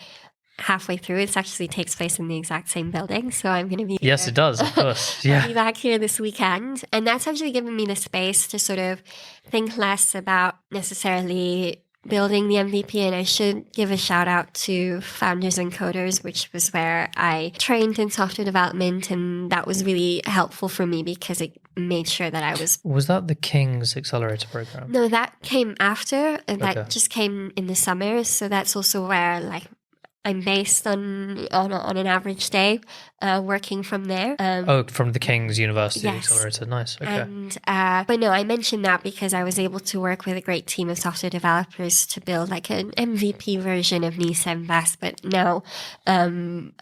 halfway through. It actually takes place in the exact same building. So I'm going to be... Yes, it does, of course. Yeah. I'll be back here this weekend. And that's actually given me the space to sort of think less about necessarily building the MVP. And I should give a shout out to Founders and Coders, which was where I trained in software development. And that was really helpful for me, because it made sure that I was... Was that the King's Accelerator program? No, that came after. And that just came in the summer. So that's also where I'm based on an average day, working from there. From the King's University Accelerator. Nice. Okay. And but no, I mentioned that because I was able to work with a great team of software developers to build an MVP version of Nisa Invest. But now, I'm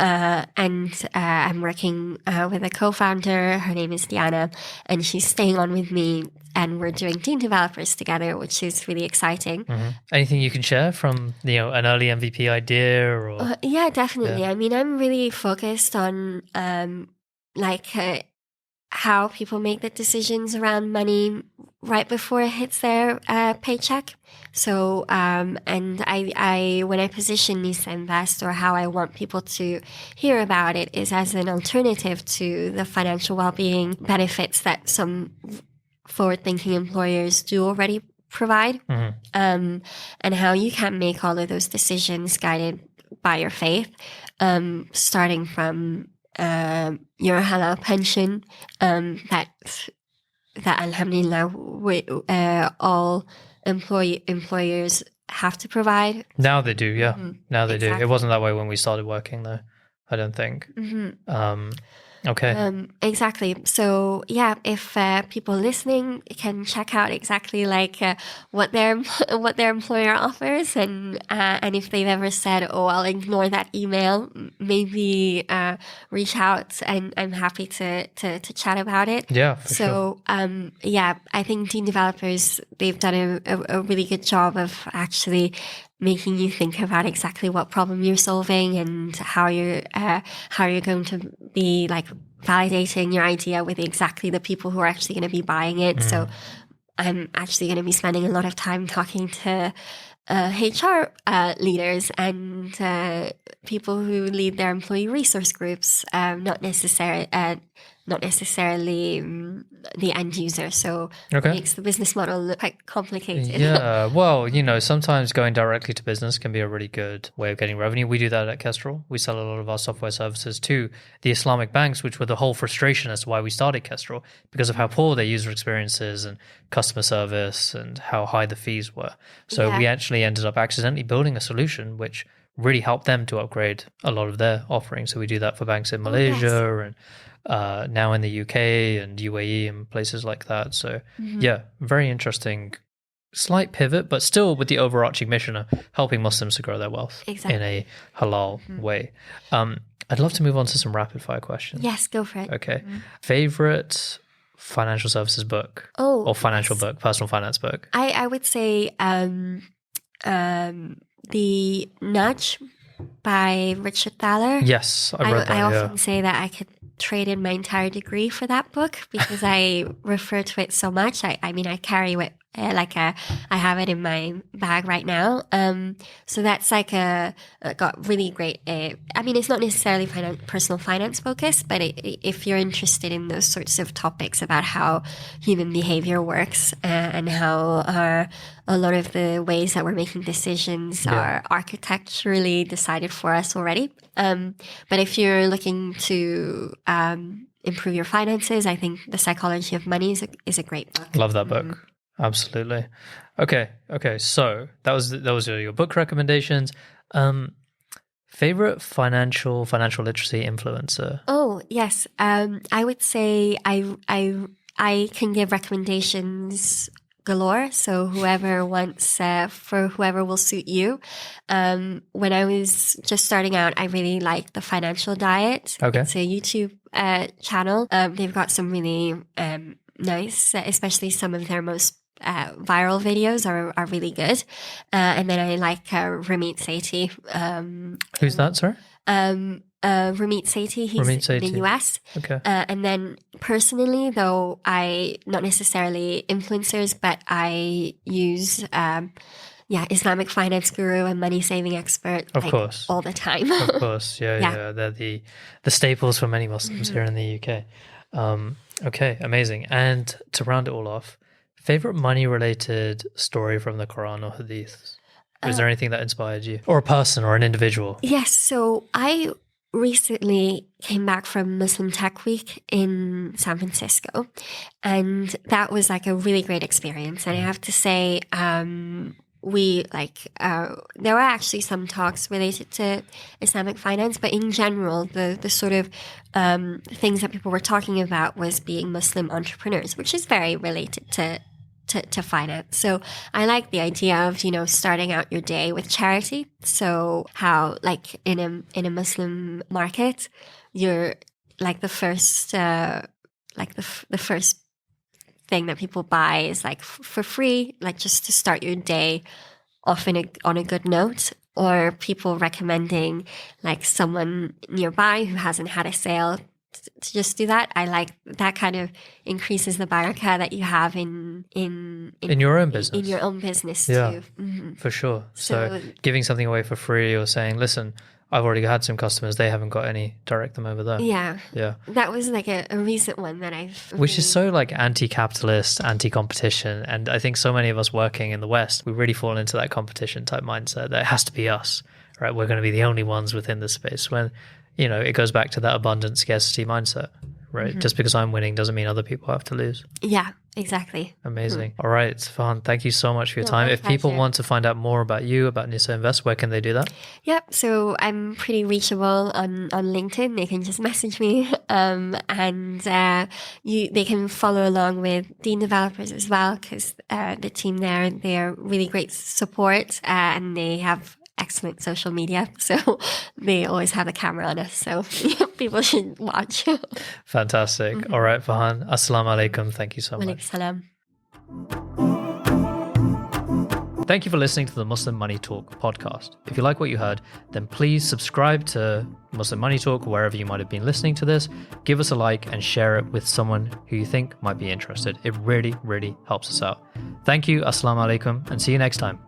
working with a co-founder. Her name is Diana, and she's staying on with me. And we're doing Dean Developers together, which is really exciting. Mm-hmm. Anything you can share from an early MVP idea? Or yeah, definitely. Yeah. I mean, I'm really focused on how people make the decisions around money right before it hits their paycheck. So, and I when I position Nisa Invest, or how I want people to hear about it, is as an alternative to the financial well-being benefits that some forward-thinking employers do already provide, and how you can make all of those decisions guided by your faith, starting from your halal pension, that alhamdulillah all employers have to provide. Now they do, yeah. Now they do. It wasn't that way when we started working, though, I don't think. Exactly. So yeah, if people listening can check out exactly like what their what their employer offers, and if they've ever said, "Oh, I'll ignore that email," maybe reach out, and I'm happy to chat about it. Yeah, for sure. So yeah, I think teen developers, they've done a really good job of actually making you think about exactly what problem you're solving and how you're going to be like validating your idea with exactly the people who are actually going to be buying it. So I'm actually going to be spending a lot of time talking to HR leaders and people who lead their employee resource groups, not necessarily the end user. So it makes the business model look quite complicated. Yeah, well, sometimes going directly to business can be a really good way of getting revenue. We do that at Kestrl. We sell a lot of our software services to the Islamic banks, which were the whole frustration as to why we started Kestrl, because of how poor their user experiences and customer service and how high the fees were. So we actually ended up accidentally building a solution which really helped them to upgrade a lot of their offerings. So we do that for banks in Malaysia and now in the UK and UAE and places like that. So yeah, very interesting, slight pivot, but still with the overarching mission of helping Muslims to grow their wealth in a halal way. I'd love to move on to some rapid fire questions. Yes, go for it. Okay. Favorite financial services book or financial book, personal finance book? I would say The Nudge by Richard Thaler. Yes, I read that. I often say that I could trade in my entire degree for that book because I refer to it so much. I mean, I carry it I have it in my bag right now. So that's like got really great. I mean, it's not necessarily personal finance focused, but if you're interested in those sorts of topics about how human behavior works and how a lot of the ways that we're making decisions are architecturally decided for us already. But if you're looking to improve your finances, I think The Psychology of Money is a great book. Love that book. Absolutely. Okay. So that was your book recommendations. Favorite financial literacy influencer? Oh yes, I would say I can give recommendations galore. So whoever wants, for whoever will suit you. When I was just starting out, I really liked The Financial Diet. Okay. It's a YouTube channel. They've got some really nice, especially some of their most viral videos are really good. And then I like Ramit Sethi. Who's that, sorry? Ramit Sethi, he's in the US. Okay. And then personally, though, not necessarily influencers, but I use Islamic finance guru and money saving expert, of course, all the time. Of course, yeah. They're the staples for many Muslims here in the UK. Okay, amazing. And to round it all off, favorite money related story from the Quran or Hadith? Is there anything that inspired you, or a person, or an individual? Yes. So I recently came back from Muslim Tech Week in San Francisco, and that was like a really great experience. And I have to say, there were actually some talks related to Islamic finance, but in general, the sort of things that people were talking about was being Muslim entrepreneurs, which is very related to finance. So I like the idea of, starting out your day with charity. So how, like in a Muslim market, you're like the first, the first thing that people buy is like for free, like just to start your day off on a good note, or people recommending like someone nearby who hasn't had a sale to just do that. I like that kind of increases the barakah that you have in your own business. In your own business too. Mm-hmm. For sure. So giving something away for free, or saying, listen, I've already had some customers, they haven't got any, direct them over there. Yeah. Yeah. That was like a recent one that Which is so like anti-capitalist, anti-competition. And I think so many of us working in the West, we really fall into that competition type mindset that it has to be us, right? We're going to be the only ones within this space, when, it goes back to that abundant scarcity mindset, right? Just because I'm winning doesn't mean other people have to lose. Yeah, exactly. Amazing. All right, Fahan, thank you so much for your No, time. my If people pleasure. want to find out more about you, about Nisa Invest, where can they do that? Yep. So I'm pretty reachable on LinkedIn. They can just message me, and they can follow along with Dean developers as well, because the team there, they're really great support, and they have excellent social media. So they always have a camera on us. So people should watch. Fantastic. All right, Fahan. Assalamu alaikum. Thank you so Walaikum much. salam. Thank you for listening to the Muslim Money Talk podcast. If you like what you heard, then please subscribe to Muslim Money Talk wherever you might have been listening to this. Give us a like and share it with someone who you think might be interested. It really, really helps us out. Thank you. Assalamu alaikum, and see you next time.